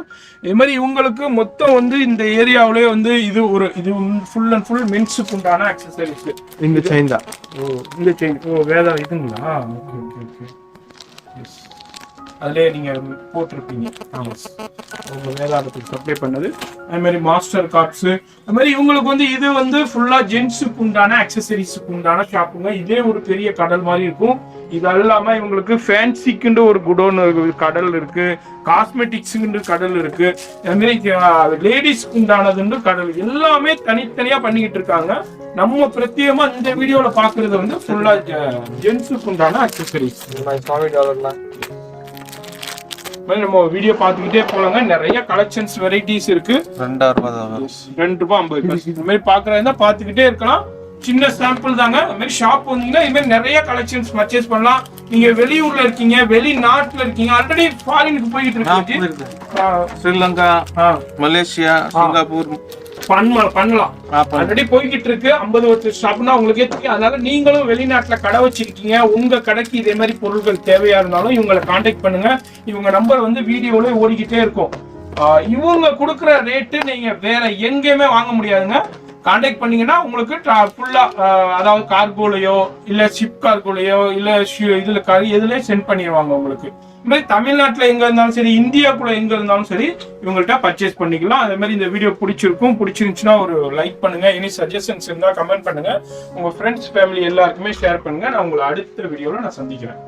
இது மாதிரி இவங்களுக்கு மொத்தம் வந்து இந்த ஏரியாவிலே வந்து இது ஃபுல் அண்ட் ஃபுல் மென்ஸுக்கு உண்டான அக்சசரிஸ். இந்த செயின் தான். இந்த செயின் வேதா இதுங்களா? Okay okay okay. அதிலே நீங்க போட்டிருப்பீங்க. அவங்க வேதாளத்துக்கு சப்ளை பண்ணது. அது மாதிரி மாஸ்டர் கார்ட்ஸ், அது மாதிரி இவங்களுக்கு வந்து இது வந்து ஃபுல்லா ஜென்ஸுக்கு உண்டான அக்சசரிஸுக்கு உண்டான ஷாப்புங்க. இதே ஒரு பெரிய கடல் மாதிரி இருக்கும். இது இல்லாம இவங்களுக்கு ஃபேன்சிக்குன்ற ஒரு குடோன் கடல் இருக்கு, காஸ்மெட்டிக்ஸுன்ற கடல் இருக்கு, அது மாதிரி லேடிஸ்க்கு உண்டானதுன்ற கடல், எல்லாமே தனித்தனியா பண்ணிக்கிட்டு இருக்காங்க. நம்ம பிரத்யேகமா இந்த வீடியோல பாக்குறது வந்து ஃபுல்லா ஜென்ஸுக்கு உண்டான அக்சசரிஸ். நம்ம வீடியோ பார்த்துக்கிட்டே போலாங்க. நிறைய கலெக்ஷன்ஸ் வெரைட்டிஸ் இருக்கு. 2 ரூபாய் 50 காசு. இந்த மாதிரி பாக்குறதா பார்த்துக்கிட்டே இருக்கலாம். சின்ன சாம்பிள் தாங்க. இந்த மாதிரி ஷாப் வந்தீங்கன்னா இது மாதிரி நிறைய கலெக்ஷன்ஸ் பர்ச்சேஸ் பண்ணலாம். நீங்க வெளியூர்ல இருக்கீங்க, வெளிநாட்டுல இருக்கீங்க, ஆல்ரெடி ஃபாரினுக்கு போயிட்டு இருக்கீங்க, ஸ்ரீலங்கா, மலேசியா, சிங்கப்பூர் பண்ணலாம். ஆல்ரெடி போய்கிட்டு இருக்கு. 50 வருஷம் ஷாப்னா உங்களுக்கே தெரியும். அதனால நீங்களும் வெளிநாட்டுல கடை வச்சிருக்கீங்க, உங்க கடைக்கு இதே மாதிரி பொருட்கள் தேவையா இருந்தாலும் இவங்களை கான்டாக்ட் பண்ணுங்க. இவங்க நம்பர் வந்து வீடியோல ஓடிக்கிட்டே இருக்கும். இவங்க கொடுக்குற ரேட்டு நீங்க வேற எங்கேயுமே வாங்க முடியாதுங்க. கான்டாக்ட் பண்ணீங்கன்னா உங்களுக்கு ஃபுல்லா, அதாவது கார்கோலையோ இல்ல ஷிப் கார்கோலையோ இல்ல இதுல எதுலயே சென்ட் பண்ணிடுவாங்க உங்களுக்கு. இந்த மாதிரி தமிழ்நாட்டுல எங்க இருந்தாலும் சரி, இந்தியாக்குள்ள எங்க இருந்தாலும் சரி, இவங்கள்ட்ட பர்ச்சேஸ் பண்ணிக்கலாம். அதே மாதிரி இந்த வீடியோ பிடிச்சிருந்துச்சுன்னா ஒரு லைக் பண்ணுங்க. எனி சஜஷன்ஸ் இருந்தா கமெண்ட் பண்ணுங்க. உங்க ஃப்ரெண்ட்ஸ், ஃபேமிலி எல்லாருக்குமே ஷேர் பண்ணுங்க. நான் உங்களை அடுத்த வீடியோல நான் சந்திக்கிறேன்.